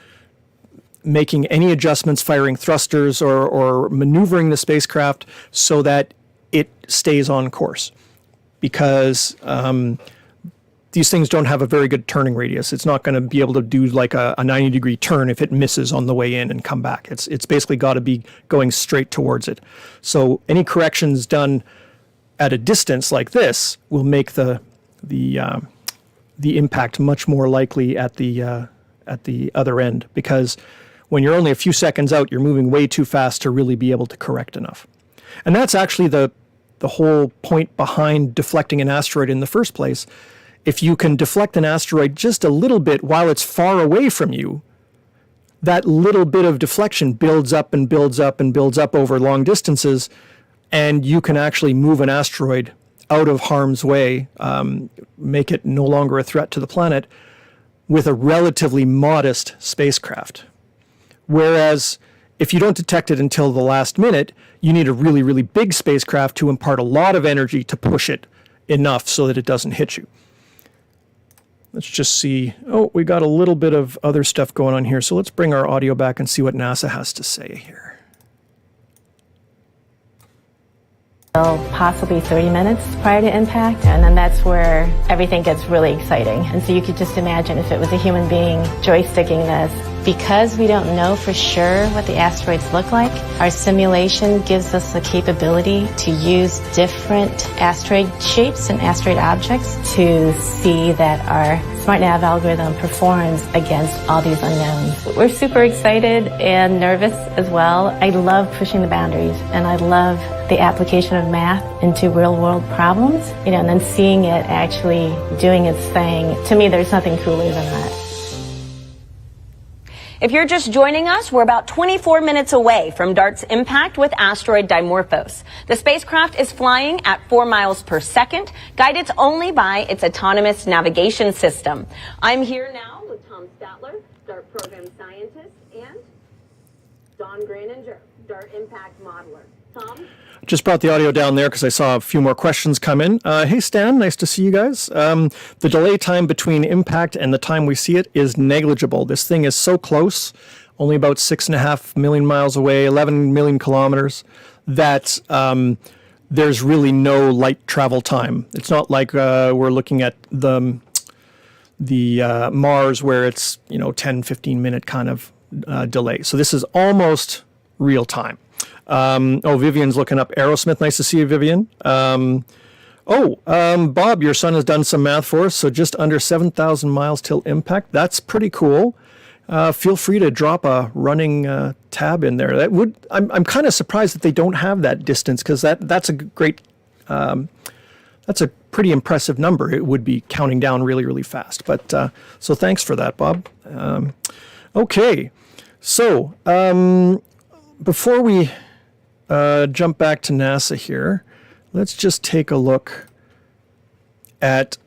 making any adjustments, firing thrusters or maneuvering the spacecraft so that it stays on course. Because these things don't have a very good turning radius. It's not going to be able to do like a 90-degree turn if it misses on the way in and come back. It's basically got to be going straight towards it. So any corrections done at a distance like this will make the impact much more likely at the other end, because when you're only a few seconds out, you're moving way too fast to really be able to correct enough. And that's actually the whole point behind deflecting an asteroid in the first place. If you can deflect an asteroid just a little bit while it's far away from you, that little bit of deflection builds up and builds up and builds up over long distances, and you can actually move an asteroid out of harm's way, make it no longer a threat to the planet with a relatively modest spacecraft. Whereas if you don't detect it until the last minute, you need a really, really big spacecraft to impart a lot of energy to push it enough so that it doesn't hit you. Let's just see. Oh, we got a little bit of other stuff going on here. So let's bring our audio back and see what NASA has to say here. Possibly 30 minutes prior to impact, and then that's where everything gets really exciting. And so you could just imagine if it was a human being joysticking this. Because we don't know for sure what the asteroids look like, our simulation gives us the capability to use different asteroid shapes and asteroid objects to see that our SmartNav algorithm performs against all these unknowns. We're super excited and nervous as well. I love pushing the boundaries, and I love the application of math into real-world problems, and then seeing it actually doing its thing. To me, there's nothing cooler than that. If you're just joining us, we're about 24 minutes away from DART's impact with asteroid Dimorphos. The spacecraft is flying at 4 miles per second, guided only by its autonomous navigation system. I'm here now with Tom Statler, DART program scientist, and Don Graninger, DART impact modeler. Tom? Just brought the audio down there because I saw a few more questions come in. Hey, Stan, nice to see you guys. The delay time between impact and the time we see it is negligible. This thing is so close, only about 6.5 million miles away, 11 million kilometers, that there's really no light travel time. It's not like we're looking at the Mars where it's 10, 15 minute kind of delay. So this is almost real time. Vivian's looking up Aerosmith. Nice to see you, Vivian. Bob, your son has done some math for us. So just under 7,000 miles till impact. That's pretty cool. Feel free to drop a running tab in there. I'm kind of surprised that they don't have that distance, because that's a great, that's a pretty impressive number. It would be counting down really, really fast. But so thanks for that, Bob. Okay, so before we jump back to NASA here, let's just take a look at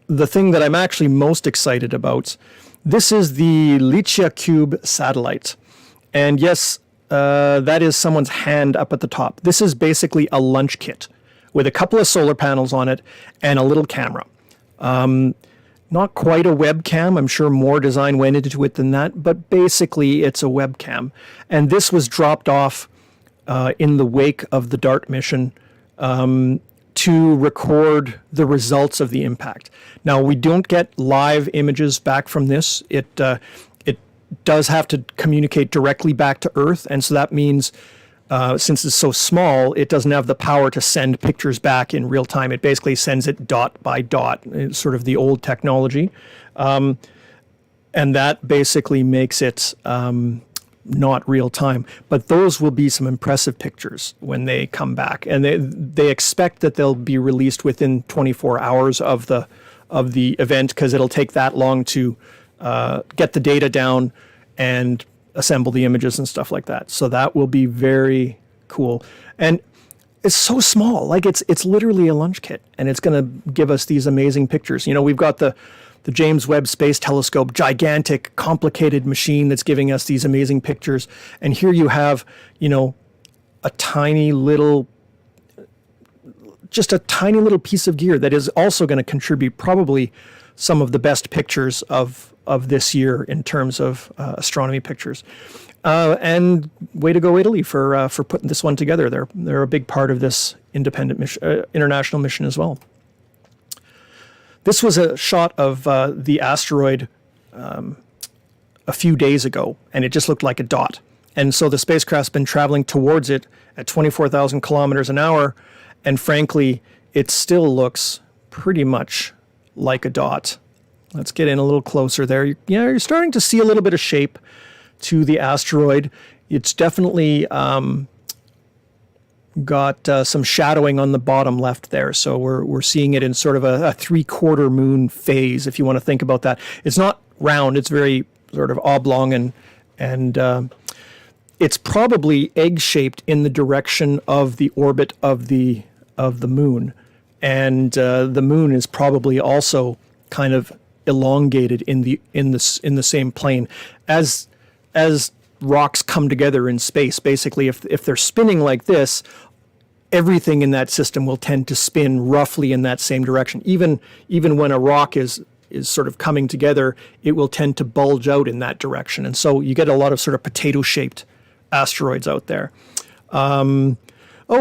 the thing that I'm actually most excited about. This is the LICIA-CUBE satellite. And yes, that is someone's hand up at the top. This is basically a lunch kit with a couple of solar panels on it and a little camera. Not quite a webcam. I'm sure more design went into it than that, but basically it's a webcam. And this was dropped off in the wake of the DART mission to record the results of the impact. Now, we don't get live images back from this. It does have to communicate directly back to Earth, and so that means since it's so small, it doesn't have the power to send pictures back in real time. It basically sends it dot by dot. It's sort of the old technology. And that basically makes it not real time. But those will be some impressive pictures when they come back. And they expect that they'll be released within 24 hours of the event, because it'll take that long to get the data down and assemble the images and stuff like that. So that will be very cool. And it's so small, like it's literally a lunch kit, and it's going to give us these amazing pictures. We've got the James Webb Space Telescope, gigantic, complicated machine that's giving us these amazing pictures. And here you have, a tiny little piece of gear that is also going to contribute probably some of the best pictures of this year in terms of astronomy pictures. And way to go, Italy, for putting this one together. They're a big part of this independent mission, international mission as well. This was a shot of the asteroid a few days ago, and it just looked like a dot. And so the spacecraft's been traveling towards it at 24,000 kilometers an hour, and frankly, it still looks pretty much like a dot. Let's get in a little closer there. You're starting to see a little bit of shape to the asteroid. It's definitely got some shadowing on the bottom left there. So we're seeing it in sort of a three-quarter moon phase, if you want to think about that. It's not round. It's very sort of oblong, and it's probably egg-shaped in the direction of the orbit of the moon. And the moon is probably also kind of elongated in the same plane as rocks come together in space. Basically, if they're spinning like this, everything in that system will tend to spin roughly in that same direction. Even when a rock is sort of coming together, it will tend to bulge out in that direction, and so you get a lot of sort of potato-shaped asteroids out there.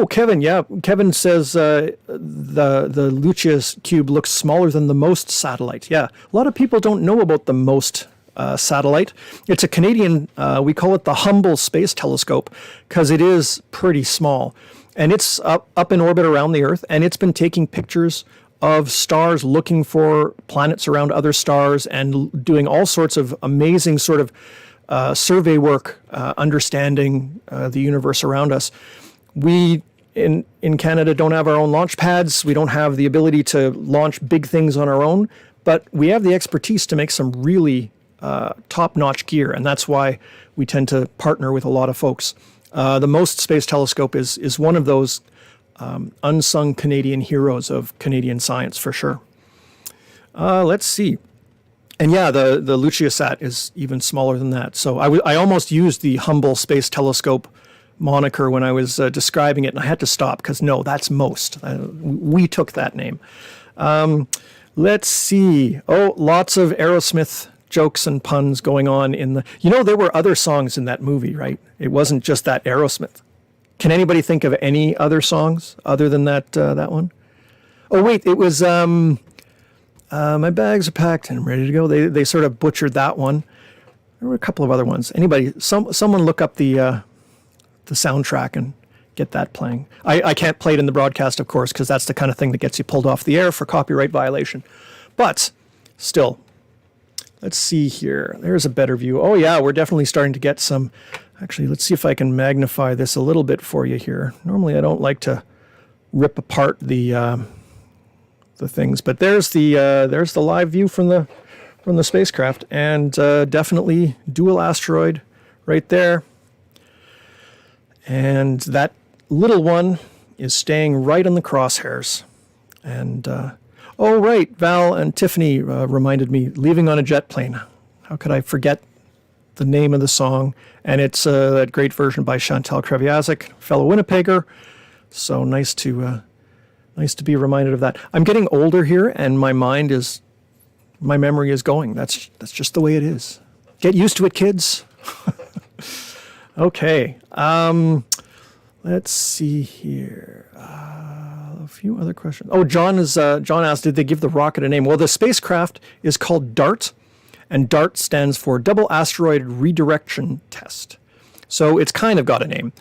Kevin, Kevin says the LICIA-CUBE looks smaller than the MOST satellite. Yeah, a lot of people don't know about the MOST satellite. It's a Canadian, we call it the Hubble Space Telescope, because it is pretty small. And it's up in orbit around the Earth, and it's been taking pictures of stars, looking for planets around other stars, and doing all sorts of amazing sort of survey work, understanding the universe around us. We in Canada don't have our own launch pads. We don't have the ability to launch big things on our own, but we have the expertise to make some really top-notch gear, and that's why we tend to partner with a lot of folks. The MOST Space Telescope is one of those unsung Canadian heroes of Canadian science, for sure. Let's see. And yeah, the LuciaSat is even smaller than that. So I almost used the Hubble Space Telescope moniker when I was describing it, and I had to stop because no, that's MOST. We took that name. Let's see. Oh, lots of Aerosmith jokes and puns going on in the... You know, there were other songs in that movie, right? It wasn't just that Aerosmith. Can anybody think of any other songs other than that one? Oh, wait, it was... my bags are packed and I'm ready to go. They sort of butchered that one. There were a couple of other ones. Anybody, someone look up the soundtrack and get that playing. I can't play it in the broadcast, of course, because that's the kind of thing that gets you pulled off the air for copyright violation. But still, let's see here. There's a better view. Oh yeah, we're definitely starting to get some. Actually, let's see if I can magnify this a little bit for you here. Normally, I don't like to rip apart the things, but there's the live view from the spacecraft, and definitely dual asteroid right there. And that little one is staying right on the crosshairs. And oh right, Val and Tiffany reminded me, Leaving on a Jet Plane. How could I forget the name of the song? And it's that great version by Chantal Kreviazek, fellow Winnipegger. So nice to be reminded of that. I'm getting older here, and my memory is going. That's just the way it is. Get used to it, kids. Okay. Let's see here. A few other questions. Oh, John asked, did they give the rocket a name? Well, the spacecraft is called DART, and DART stands for Double Asteroid Redirection Test. So it's kind of got a name.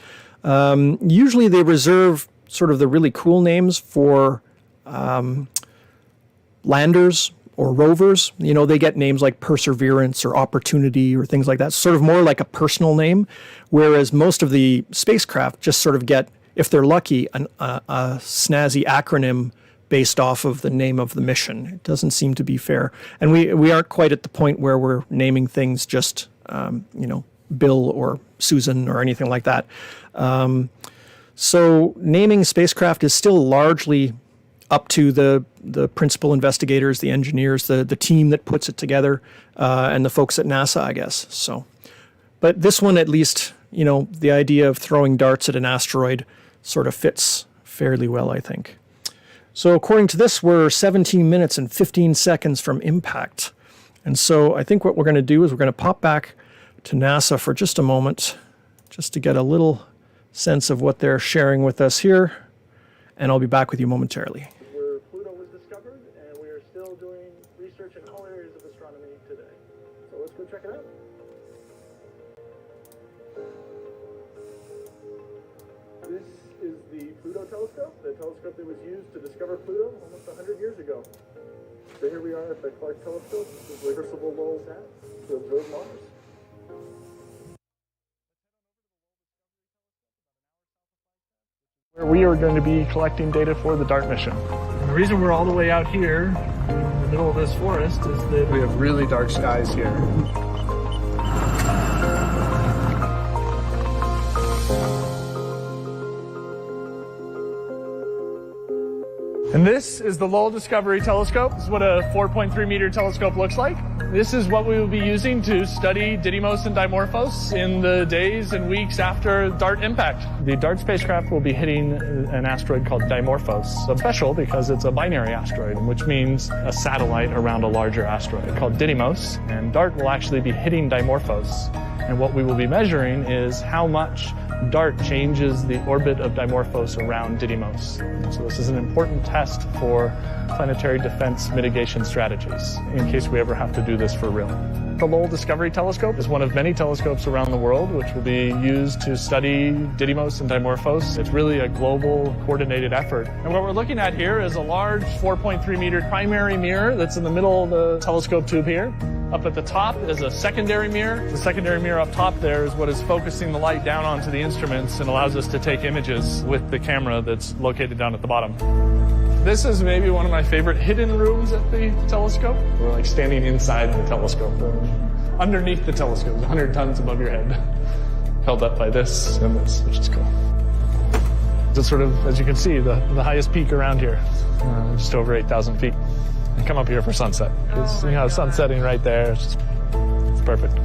Usually they reserve sort of the really cool names for landers or rovers. You know, they get names like Perseverance or Opportunity or things like that, sort of more like a personal name, whereas most of the spacecraft just sort of get, if they're lucky, a snazzy acronym based off of the name of the mission. It doesn't seem to be fair. And we aren't quite at the point where we're naming things just, Bill or Susan or anything like that. So naming spacecraft is still largely up to the principal investigators, the engineers, the team that puts it together, and the folks at NASA, I guess. So, but this one, at least, the idea of throwing darts at an asteroid sort of fits fairly well, I think. So according to this, we're 17 minutes and 15 seconds from impact. And so I think what we're going to do is we're going to pop back to NASA for just a moment, just to get a little sense of what they're sharing with us here. And I'll be back with you momentarily. Where Pluto was discovered, and we are still doing research in all areas of astronomy today. So let's go check it out. This is the Pluto telescope, the telescope that was used to discover Pluto almost 100 years ago. So here we are at the Clark telescope. This is the reversible Lowell sat to observe Mars. Where we are going to be collecting data for the DART mission. And the reason we're all the way out here in the middle of this forest is that we have really dark skies here. And this is the Lowell Discovery Telescope. This is what a 4.3 meter telescope looks like. This is what we will be using to study Didymos and Dimorphos in the days and weeks after DART impact. The DART spacecraft will be hitting an asteroid called Dimorphos. It's special because it's a binary asteroid, which means a satellite around a larger asteroid called Didymos. And DART will actually be hitting Dimorphos. And what we will be measuring is how much DART changes the orbit of Dimorphos around Didymos. So this is an important test for planetary defense mitigation strategies in case we ever have to do this for real. The Lowell Discovery Telescope is one of many telescopes around the world which will be used to study Didymos and Dimorphos. It's really a global coordinated effort. And what we're looking at here is a large 4.3 meter primary mirror that's in the middle of the telescope tube here. Up at the top is a secondary mirror. The secondary mirror up top there is what is focusing the light down onto the instruments and allows us to take images with the camera that's located down at the bottom. This is maybe one of my favorite hidden rooms at the telescope. We're like standing inside the telescope. underneath the telescope, 100 tons above your head, held up by this and this, which is cool. It's sort of, as you can see, the highest peak around here, just over 8,000 feet. And come up here for sunset. It's, sun setting right there. It's perfect.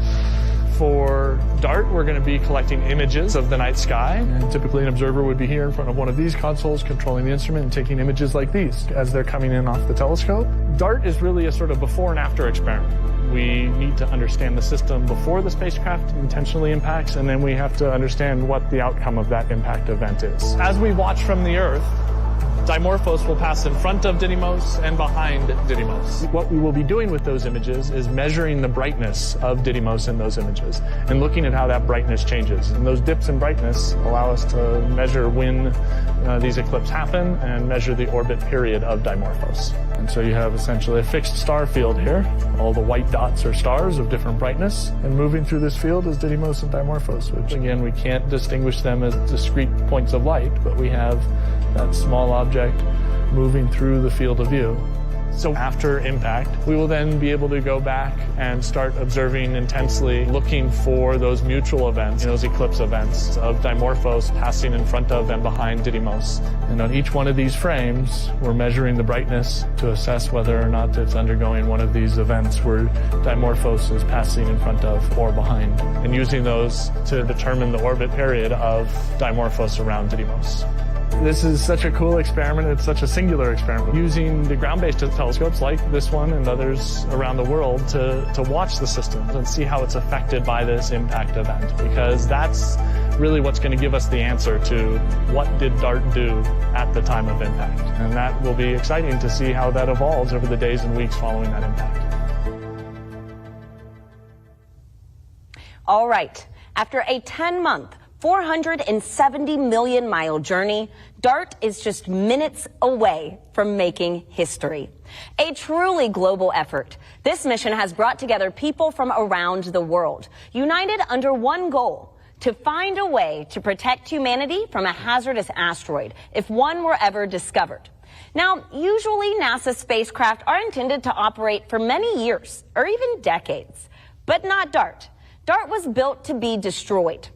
For DART, we're going to be collecting images of the night sky. And typically an observer would be here in front of one of these consoles controlling the instrument and taking images like these as they're coming in off the telescope. DART is really a sort of before and after experiment. We need to understand the system before the spacecraft intentionally impacts, and then we have to understand what the outcome of that impact event is. As we watch from the Earth, Dimorphos will pass in front of Didymos and behind Didymos. What we will be doing with those images is measuring the brightness of Didymos in those images and looking at how that brightness changes. And those dips in brightness allow us to measure when these eclipses happen and measure the orbit period of Dimorphos. And so you have essentially a fixed star field here. All the white dots are stars of different brightness, and moving through this field is Didymos and Dimorphos, which again, we can't distinguish them as discrete points of light, but we have that small object moving through the field of view. So after impact, we will then be able to go back and start observing intensely, looking for those mutual events, those eclipse events of Dimorphos passing in front of and behind Didymos. And on each one of these frames, we're measuring the brightness to assess whether or not it's undergoing one of these events where Dimorphos is passing in front of or behind, and using those to determine the orbit period of Dimorphos around Didymos. This is such a cool experiment. It's such a singular experiment. Using the ground-based telescopes like this one and others around the world to watch the system and see how it's affected by this impact event, because that's really what's going to give us the answer to what did DART do at the time of impact. And that will be exciting to see how that evolves over the days and weeks following that impact. All right. After a 10-month, 470 million mile journey, DART is just minutes away from making history. A truly global effort. This mission has brought together people from around the world, united under one goal: to find a way to protect humanity from a hazardous asteroid if one were ever discovered. Now, usually NASA spacecraft are intended to operate for many years or even decades, but not DART. DART was built to be destroyed.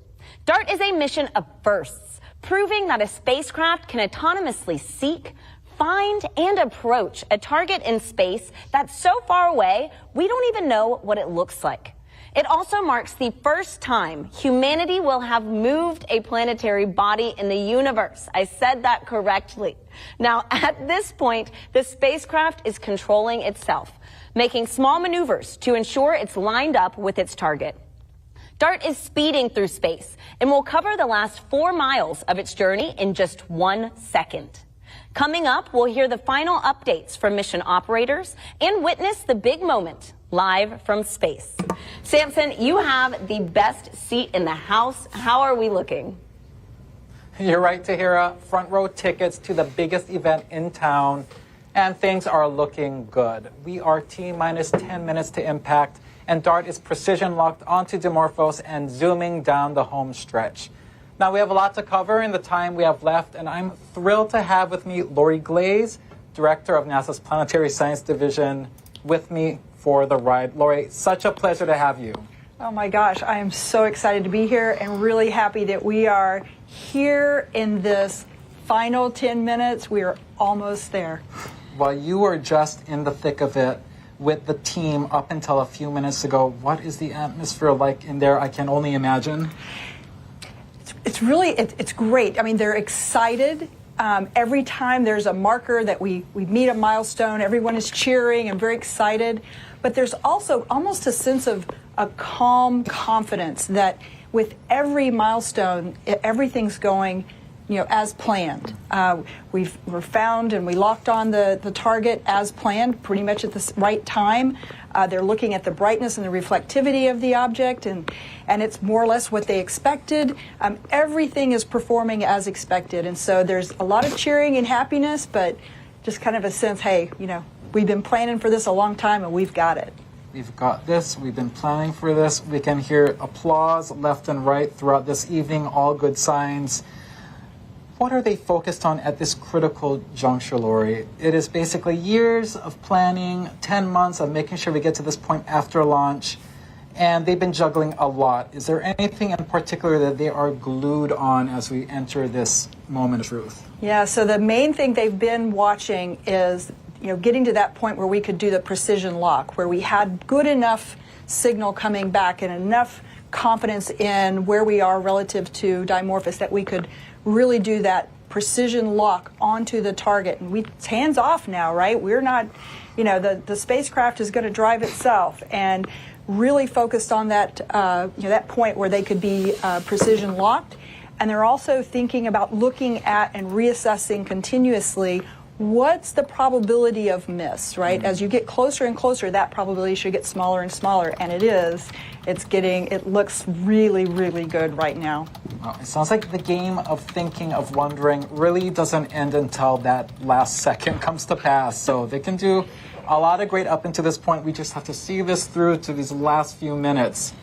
DART is a mission of firsts, proving that a spacecraft can autonomously seek, find, and approach a target in space that's so far away we don't even know what it looks like. It also marks the first time humanity will have moved a planetary body in the universe. I said that correctly. Now, at this point, the spacecraft is controlling itself, making small maneuvers to ensure it's lined up with its target. DART is speeding through space and will cover the last 4 miles of its journey in just 1 second. Coming up, we'll hear the final updates from mission operators and witness the big moment live from space. Samson, you have the best seat in the house. How are we looking? You're right, Tahira. Front row tickets to the biggest event in town, and things are looking good. We are T-minus 10 minutes to impact, and DART is precision locked onto Dimorphos and zooming down the home stretch. Now, we have a lot to cover in the time we have left, and I'm thrilled to have with me Lori Glaze, Director of NASA's Planetary Science Division, with me for the ride. Lori, such a pleasure to have you. Oh my gosh, I am so excited to be here and really happy that we are here in this final 10 minutes. We are almost there. Well, you were just in the thick of it with the team up until a few minutes ago. What is the atmosphere like in there? I can only imagine. It's really, it's great. I mean, they're excited. Every time there's a marker that we meet a milestone, everyone is cheering and very excited. But there's also almost a sense of a calm confidence that with every milestone, everything's going, as planned. We're found and we locked on the target as planned, pretty much at the right time. They're looking at the brightness and the reflectivity of the object, and it's more or less what they expected. Everything is performing as expected, and so there's a lot of cheering and happiness, but just kind of a sense, hey, we've been planning for this a long time, and we've got it. We've got this. We've been planning for this. We can hear applause left and right throughout this evening, all good signs. What are they focused on at this critical juncture, Lori? It is basically years of planning, 10 months of making sure we get to this point after launch. and they've been juggling a lot. Is there anything in particular that they are glued on as we enter this moment of truth? Yeah, so the main thing they've been watching is, getting to that point where we could do the precision lock, where we had good enough signal coming back and enough confidence in where we are relative to Dimorphos that we could really do that precision lock onto the target. And it's hands off now, right? We're not, the spacecraft is going to drive itself, and really focused on that, that point where they could be precision locked. And they're also thinking about looking at and reassessing continuously what's the probability of miss, right? As you get closer and closer, that probability should get smaller and smaller, and it is. It looks really, really good right now. Well, it sounds like the game of thinking, of wondering, really doesn't end until that last second comes to pass. So they can do a lot of great up until this point. We just have to see this through to these last few minutes.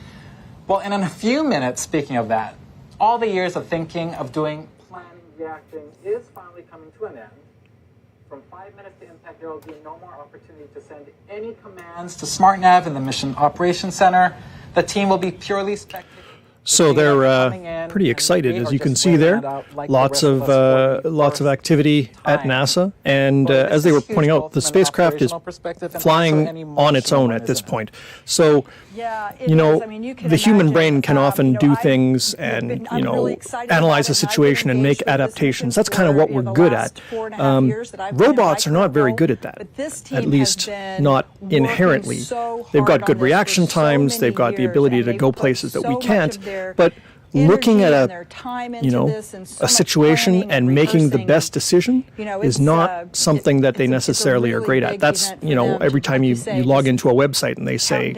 Well, and in a few minutes, speaking of that, all the years of thinking, of doing, planning, reacting is finally coming to an end. From 5 minutes to impact, there will be no more opportunity to send any commands to SmartNav in the Mission Operations Center. The team will be purely spectating. So they're pretty excited, as you can see there. Lots of activity at NASA, and as they were pointing out, the spacecraft is flying on its own at this point. So, the human brain can often do things and analyze a situation and make adaptations. That's kind of what we're good at. Robots are not very good at that, at least not inherently. They've got good reaction times. They've got the ability to go places that we can't. But looking at a situation and making the best decision is not something that they necessarily are great at. That's, every time you log into a website and they say,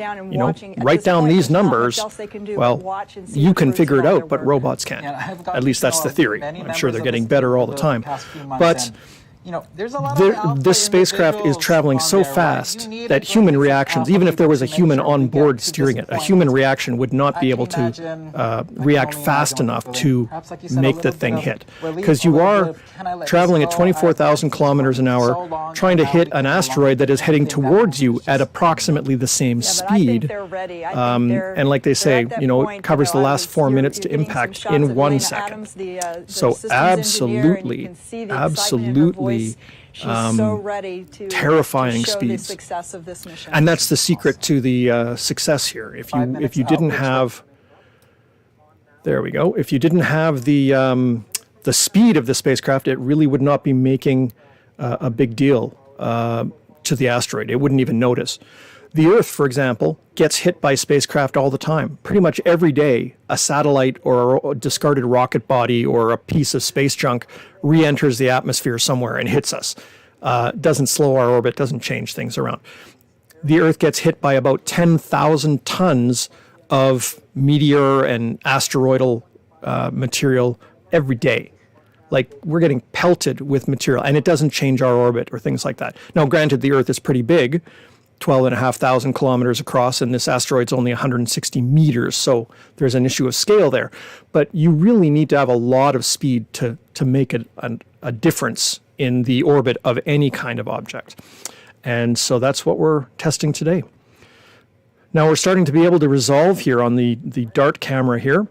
write down these numbers, well, you can figure it out, but robots can't. At least that's the theory. I'm sure they're getting better all the time. But this spacecraft is traveling so fast that human reactions, even if there was a human on board steering it, a human reaction would not be able to react fast enough to make the thing hit. Because you are traveling at 24,000 kilometers an hour, trying to hit an asteroid that is heading towards you at approximately the same speed. And like they say, it covers the last 4 minutes to impact in 1 second. So absolutely terrifying speeds. And that's the secret to the success here. If you didn't have, there we go. If you didn't have the speed of the spacecraft, it really would not be making a big deal to the asteroid. It wouldn't even notice. The Earth, for example, gets hit by spacecraft all the time. Pretty much every day, a satellite or a discarded rocket body or a piece of space junk re-enters the atmosphere somewhere and hits us. Doesn't slow our orbit, doesn't change things around. The Earth gets hit by about 10,000 tons of meteor and asteroidal material every day. Like, we're getting pelted with material, and it doesn't change our orbit or things like that. Now, granted, the Earth is pretty big, 12,500 kilometers across, and this asteroid's only 160 meters, so there's an issue of scale there. But you really need to have a lot of speed to make a difference in the orbit of any kind of object. And so that's what we're testing today. Now we're starting to be able to resolve here on the DART camera here.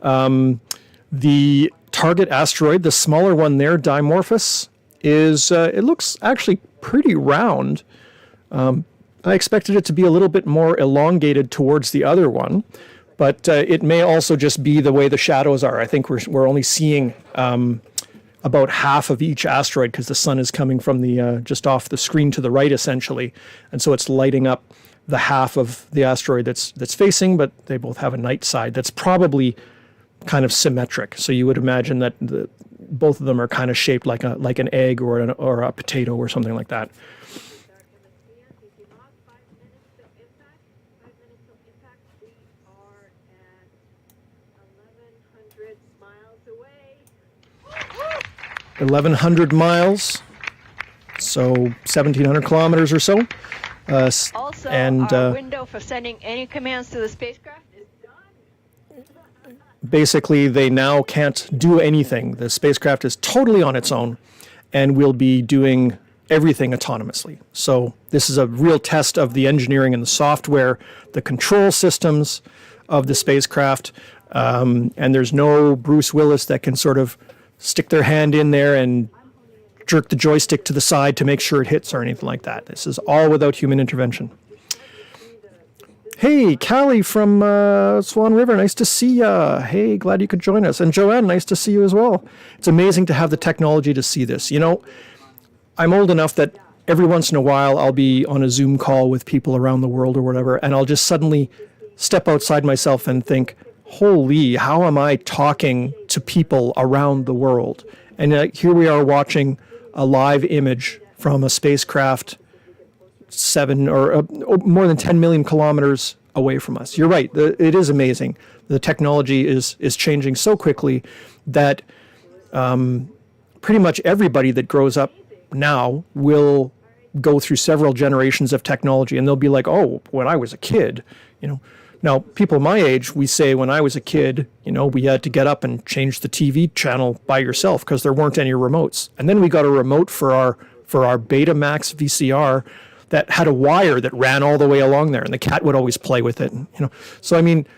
The target asteroid, the smaller one there, Dimorphos, it looks actually pretty round. I expected it to be a little bit more elongated towards the other one, but it may also just be the way the shadows are. I think we're only seeing about half of each asteroid because the sun is coming from the just off the screen to the right, essentially, and so it's lighting up the half of the asteroid that's facing, but they both have a night side that's probably kind of symmetric. So you would imagine that both of them are kind of shaped like an egg or a potato or something like that. impact, we are at 1,100 miles away. 1,100 miles, so 1,700 kilometers or so. Also, and our window for sending any commands to the spacecraft is done. Basically, they now can't do anything. The spacecraft is totally on its own, and we'll be doing everything autonomously. So this is a real test of the engineering and the software, the control systems of the spacecraft. And there's no Bruce Willis that can sort of stick their hand in there and jerk the joystick to the side to make sure it hits or anything like that. This is all without human intervention. Hey, Callie from Swan River, nice to see ya. Hey, glad you could join us. And Joanne, nice to see you as well. It's amazing to have the technology to see this. You know, I'm old enough that every once in a while I'll be on a Zoom call with people around the world or whatever, and I'll just suddenly step outside myself and think, holy, how am I talking to people around the world? And here we are watching a live image from a spacecraft 7 or more than 10 million kilometers away from us. You're right. It is amazing. The technology is changing so quickly that pretty much everybody that grows up now will go through several generations of technology, and they'll be like, oh, when I was a kid, you know. Now, people my age, we say when I was a kid, you know, we had to get up and change the TV channel by yourself because there weren't any remotes. And then we got a remote for our Betamax VCR that had a wire that ran all the way along there, and the cat would always play with it. You know, so I mean,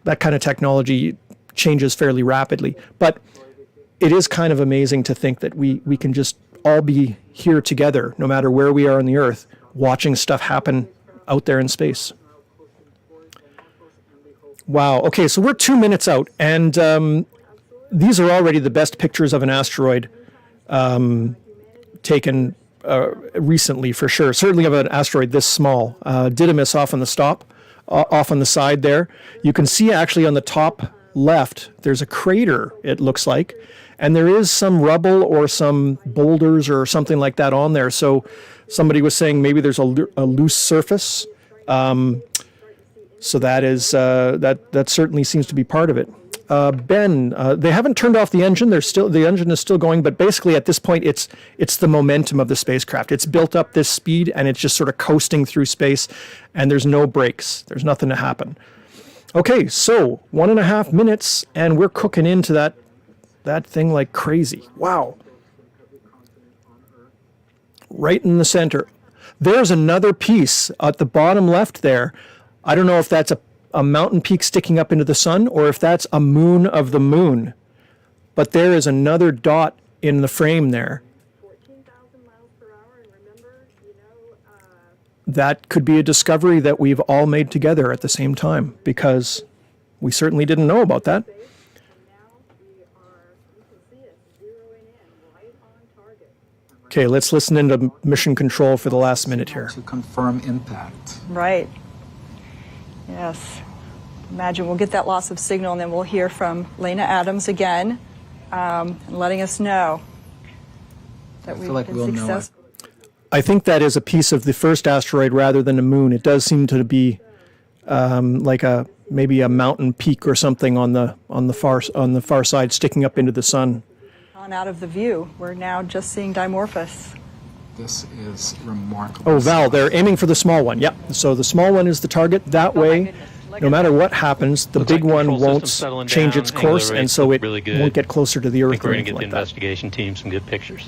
that kind of technology changes fairly rapidly. But it is kind of amazing to think that we can just all be here together, no matter where we are on the Earth, watching stuff happen out there in space. Wow. Okay, so we're 2 minutes out, and these are already the best pictures of an asteroid taken recently, for sure. Certainly of an asteroid this small. Didymus off on the side there. You can see actually on the top left, there's a crater, it looks like, and there is some rubble or some boulders or something like that on there. So somebody was saying maybe there's a loose surface. So that is that certainly seems to be part of it. Ben, they haven't turned off the engine. The engine is still going, but basically at this point, it's the momentum of the spacecraft. It's built up this speed, and it's just sort of coasting through space, and there's no brakes. There's nothing to happen. Okay, so 1.5 minutes, and we're cooking into that thing like crazy. Wow. Right in the center. There's another piece at the bottom left there. I don't know if that's a mountain peak sticking up into the sun or if that's a moon of the moon. But there is another dot in the frame there. That could be a discovery that we've all made together at the same time, because we certainly didn't know about that. Okay, let's listen into mission control for the last minute here. To confirm impact. Right. Yes. Imagine we'll get that loss of signal, and then we'll hear from Lena Adams again, letting us know that we've been successful. I think that is a piece of the first asteroid rather than a moon. It does seem to be like maybe a mountain peak or something on the far side sticking up into the sun. On out of the view, we're now just seeing Dimorphos. This is remarkable. Oh, Val, they're aiming for the small one. Yep. So the small one is the target. That way, no matter what happens, the big one won't change its course, and so it won't get closer to the Earth. I think we're going to get the investigation team some good pictures.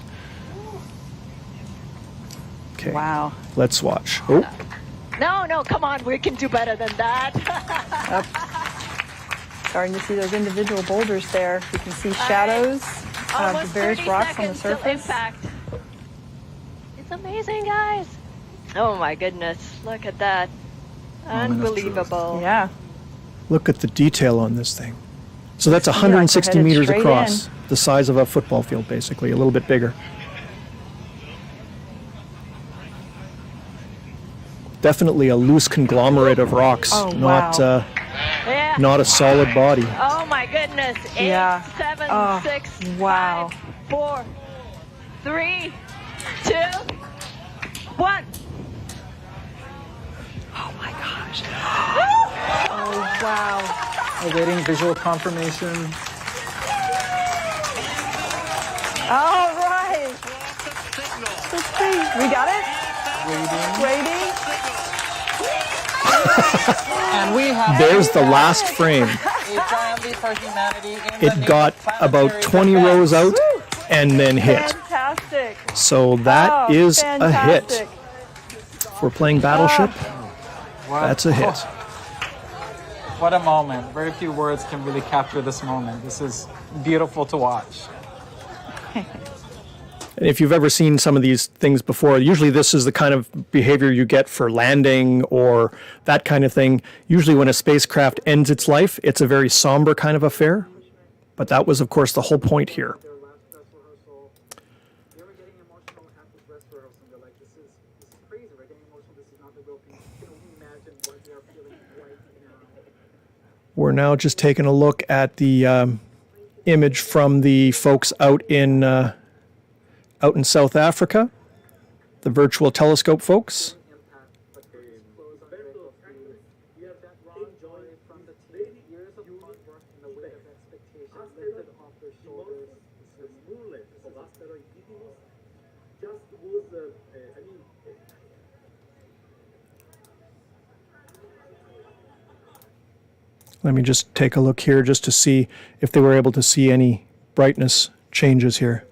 Okay. Wow. Let's watch. Oh. No, come on, we can do better than that. Starting to see those individual boulders there. You can see shadows of the various rocks on the surface. It's amazing, guys. Oh my goodness, look at that. Unbelievable. Yeah. Look at the detail on this thing. So that's 160 meters across, the size of a football field, basically, a little bit bigger. Definitely a loose conglomerate of rocks, not a solid body. Oh my goodness. 8, 7, 6, 5, 4, 3, 2, 1. Oh my gosh. Oh wow. Awaiting visual confirmation. All right. Let's see. We got it? Waiting. And we have There's the last frame. It got about 20 rows out and then hit. Fantastic. fantastic. So that is a hit. Fantastic. If we're playing Battleship, that's a hit. What a moment. Very few words can really capture this moment. This is beautiful to watch. And if you've ever seen some of these things before, usually this is the kind of behavior you get for landing or that kind of thing. Usually when a spacecraft ends its life, it's a very somber kind of affair. But that was, of course, the whole point here. We're now just taking a look at the image from the folks out in South Africa, the virtual telescope folks. Let me just take a look here just to see if they were able to see any brightness changes here.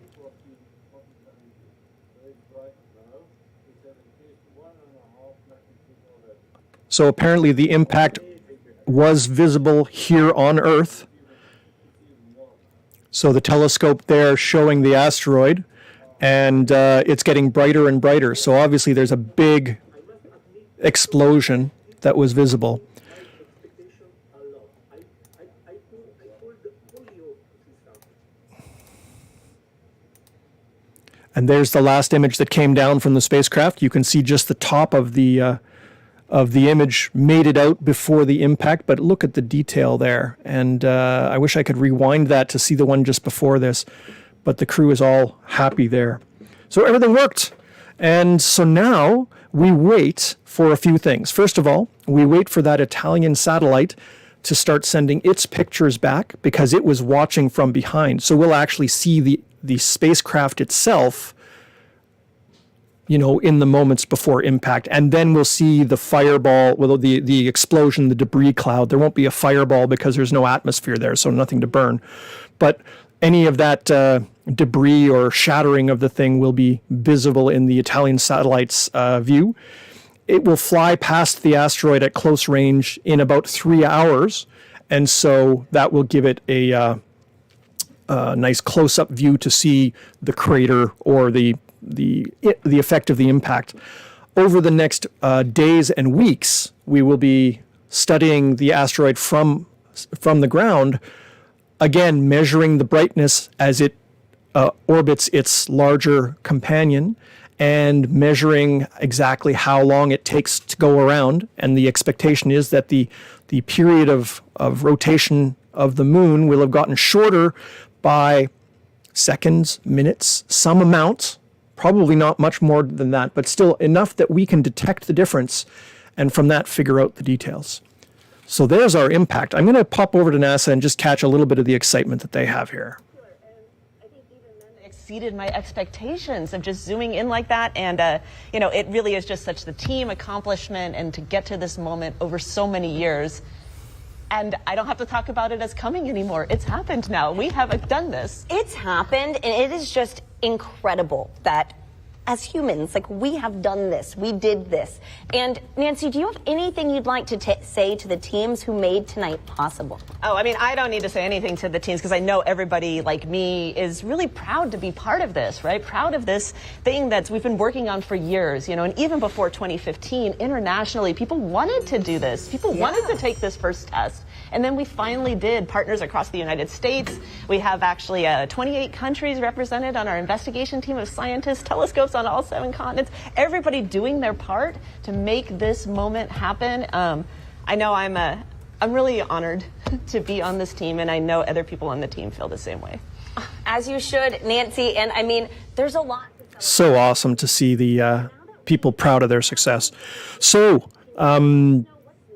So apparently the impact was visible here on Earth. So the telescope there showing the asteroid, and it's getting brighter and brighter. So obviously there's a big explosion that was visible. And there's the last image that came down from the spacecraft. You can see just the top of the image made it out before the impact, but look at the detail there. And I wish I could rewind that to see the one just before this, but the crew is all happy there. So everything worked. And so now we wait for a few things. First of all, we wait for that Italian satellite to start sending its pictures back because it was watching from behind. So we'll actually see the spacecraft itself, you know, in the moments before impact. And then we'll see the fireball, well, the explosion, the debris cloud. There won't be a fireball because there's no atmosphere there, so nothing to burn. But any of that debris or shattering of the thing will be visible in the Italian satellite's view. It will fly past the asteroid at close range in about 3 hours. And so that will give it a nice close-up view to see the crater or the effect of the impact. Over the next days and weeks, we will be studying the asteroid from the ground, again measuring the brightness as it orbits its larger companion and measuring exactly how long it takes to go around. And the expectation is that the period of rotation of the moon will have gotten shorter by seconds, minutes, some amount, probably not much more than that, but still enough that we can detect the difference and from that figure out the details. So there's our impact. I'm going to pop over to NASA and just catch a little bit of the excitement that they have here. Exceeded my expectations of just zooming in like that, and you know, it really is just such the team accomplishment, and to get to this moment over so many years, and I don't have to talk about it as coming anymore. It's happened now. We have done this. It's happened, and it is just incredible that as humans, like, we have done this. We did this. And Nancy, do you have anything you'd like to say to the teams who made tonight possible? Oh, I mean, I don't need to say anything to the teams because I know everybody like me is really proud to be part of this, right? Proud of this thing that we've been working on for years, you know, and even before 2015, internationally, people wanted to do this. People wanted to take this first test. And then we finally did. Partners across the United States. We have actually 28 countries represented on our investigation team of scientists, telescopes on all 7 continents, everybody doing their part to make this moment happen. I know I'm really honored to be on this team, and I know other people on the team feel the same way. As you should, Nancy, and I mean, there's a lot. So awesome to see the people proud of their success. So,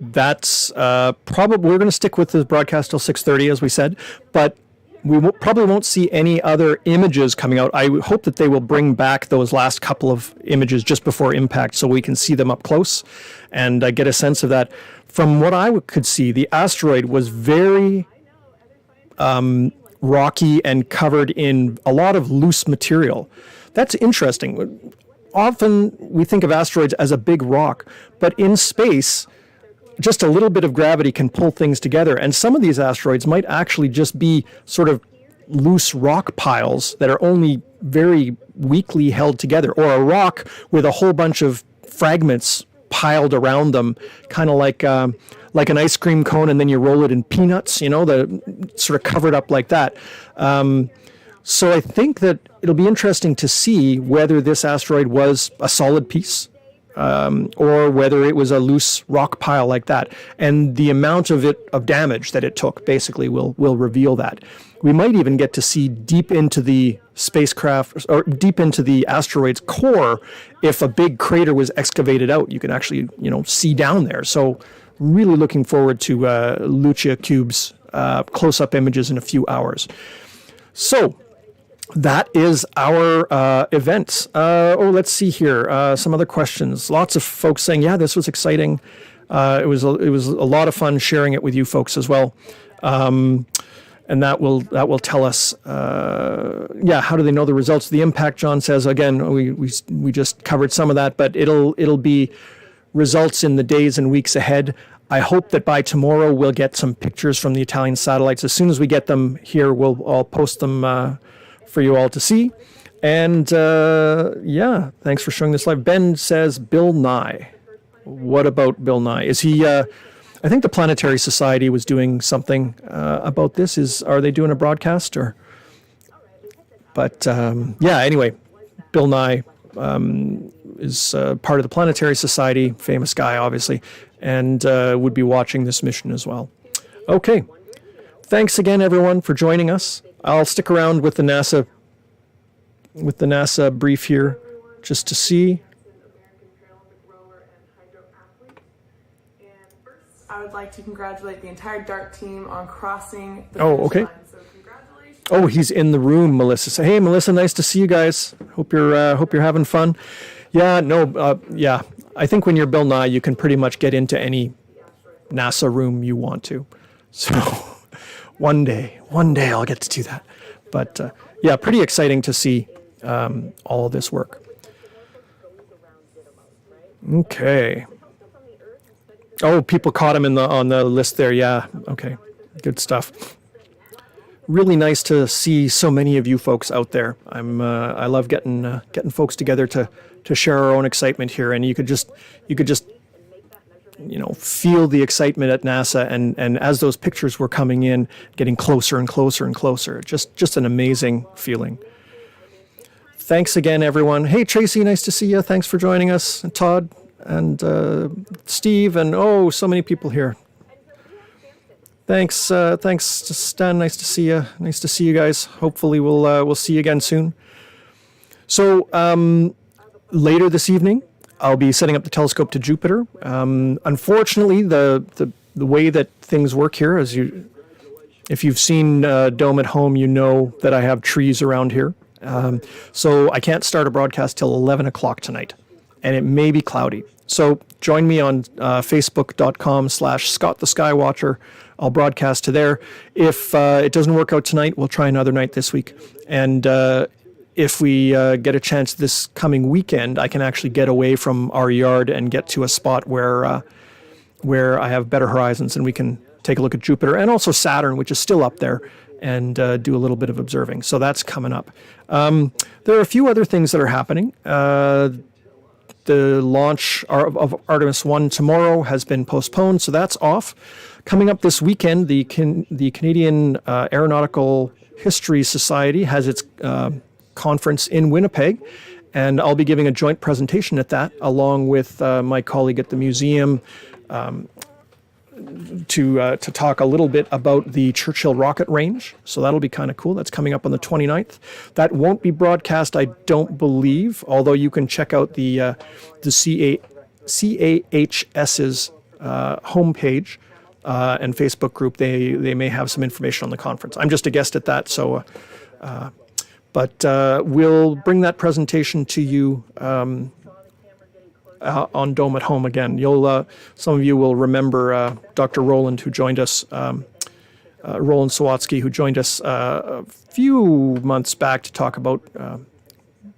that's probably, we're going to stick with the broadcast till 6:30, as we said, but we probably won't see any other images coming out. I hope that they will bring back those last couple of images just before impact so we can see them up close and get a sense of that. From what I could see, the asteroid was very rocky and covered in a lot of loose material. That's interesting. Often we think of asteroids as a big rock, but in space, just a little bit of gravity can pull things together. And some of these asteroids might actually just be sort of loose rock piles that are only very weakly held together, or a rock with a whole bunch of fragments piled around them, kind of like an ice cream cone, and then you roll it in peanuts, the sort of covered up like that. So I think that it'll be interesting to see whether this asteroid was a solid piece, or whether it was a loose rock pile like that. And the amount of damage that it took basically will reveal that. We might even get to see deep into the spacecraft, or deep into the asteroid's core. If a big crater was excavated out, you can actually, see down there. So really looking forward to Lucia Cube's close-up images in a few hours. So that is our events. Let's see here. Some other questions. Lots of folks saying, yeah, this was exciting. It was a lot of fun sharing it with you folks as well. And that will tell us, how do they know the results of the impact? John says, again, we just covered some of that, but it'll be results in the days and weeks ahead. I hope that by tomorrow we'll get some pictures from the Italian satellites. As soon as we get them here, I'll post them for you all to see. And thanks for showing this live. Ben says Bill Nye. What about Bill Nye? Is he? I think the Planetary Society was doing something about this. Are they doing a broadcast or? But anyway, Bill Nye is part of the Planetary Society, famous guy, obviously, and would be watching this mission as well. Okay, thanks again, everyone, for joining us. I'll stick around with the NASA brief here, just to see. I would like to congratulate the entire DART team on crossing the finish line. So congratulations. Oh, he's in the room, Melissa. So, hey, Melissa, nice to see you guys. Hope you're having fun. I think when you're Bill Nye, you can pretty much get into any NASA room you want to. So one day I'll get to do that. But pretty exciting to see all of this work. Okay. Oh, people caught him on the list there. Yeah. Okay. Good stuff. Really nice to see so many of you folks out there. I love getting folks together to share our own excitement here, and you could just feel the excitement at NASA, and as those pictures were coming in, getting closer and closer and closer. Just an amazing feeling. Thanks again, everyone. Hey, Tracy, nice to see you. Thanks for joining us. And Todd and Steve, and so many people here. Thanks, Stan. Nice to see you. Nice to see you guys. Hopefully, we'll see you again soon. So later this evening, I'll be setting up the telescope to Jupiter. Unfortunately, the way that things work here, if you've seen Dome at home, you know that I have trees around here. So I can't start a broadcast till 11 o'clock tonight, and it may be cloudy. So join me on facebook.com/Scott the Skywatcher. I'll broadcast to there. If it doesn't work out tonight, we'll try another night this week. And if we get a chance this coming weekend, I can actually get away from our yard and get to a spot where I have better horizons, and we can take a look at Jupiter and also Saturn, which is still up there, and do a little bit of observing. So that's coming up. There are a few other things that are happening. The launch of Artemis 1 tomorrow has been postponed, so that's off. Coming up this weekend, the Canadian Aeronautical History Society has its conference in Winnipeg, and I'll be giving a joint presentation at that, along with my colleague at the museum, to talk a little bit about the Churchill rocket range. So that'll be kind of cool. That's coming up on the 29th. That won't be broadcast, I don't believe, although you can check out the CAHS's homepage and Facebook group. They may have some information on the conference. I'm just a guest at that, so but we'll bring that presentation to you on Dome at Home again. Some of you will remember Dr. Rowland, who joined us Roland Sawatsky, who joined us a few months back to talk about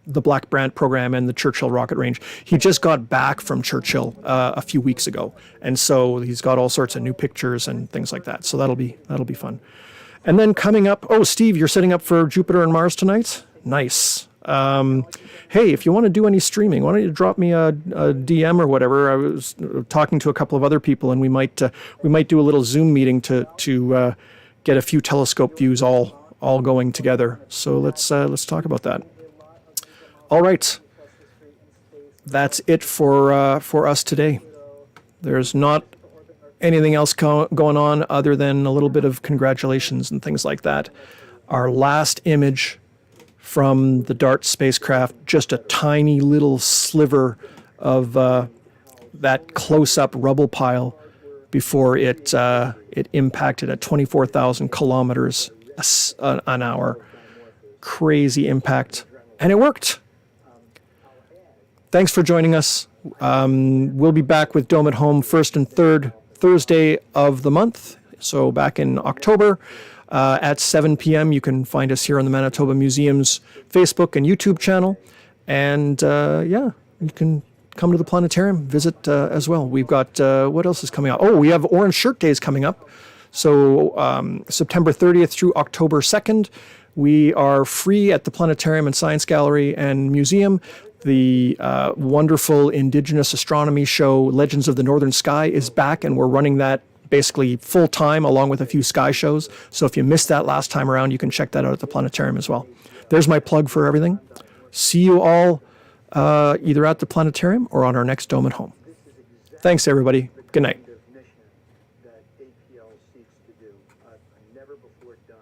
the Black Brant program and the Churchill rocket range. He just got back from Churchill a few weeks ago, and so he's got all sorts of new pictures and things like that. So that'll be fun. And then coming up, oh, Steve, you're setting up for Jupiter and Mars tonight? Nice. Hey, if you want to do any streaming, why don't you drop me a DM or whatever? I was talking to a couple of other people, and we might do a little Zoom meeting to get a few telescope views all going together. So let's talk about that. All right, that's it for us today. There's not anything else going on other than a little bit of congratulations and things like that. Our last image from the DART spacecraft, just a tiny little sliver of that close-up rubble pile before it impacted at 24,000 kilometers an hour. Crazy impact, and it worked. Thanks for joining us. We'll be back with Dome at Home first and third Thursday of the month, so back in October. At 7 p.m. You can find us here on the Manitoba Museum's Facebook and YouTube channel. And you can come to the planetarium, visit as well. We've got, what else is coming up? Oh, we have Orange Shirt Days coming up. So September 30th through October 2nd, we are free at the Planetarium and Science Gallery and Museum. The wonderful Indigenous astronomy show, Legends of the Northern Sky, is back, and we're running that basically full time along with a few sky shows. So if you missed that last time around, you can check that out at the Planetarium as well. There's my plug for everything. See you all either at the Planetarium or on our next Dome at Home. Thanks, everybody. Good night. That APL seeks to do. I've never before done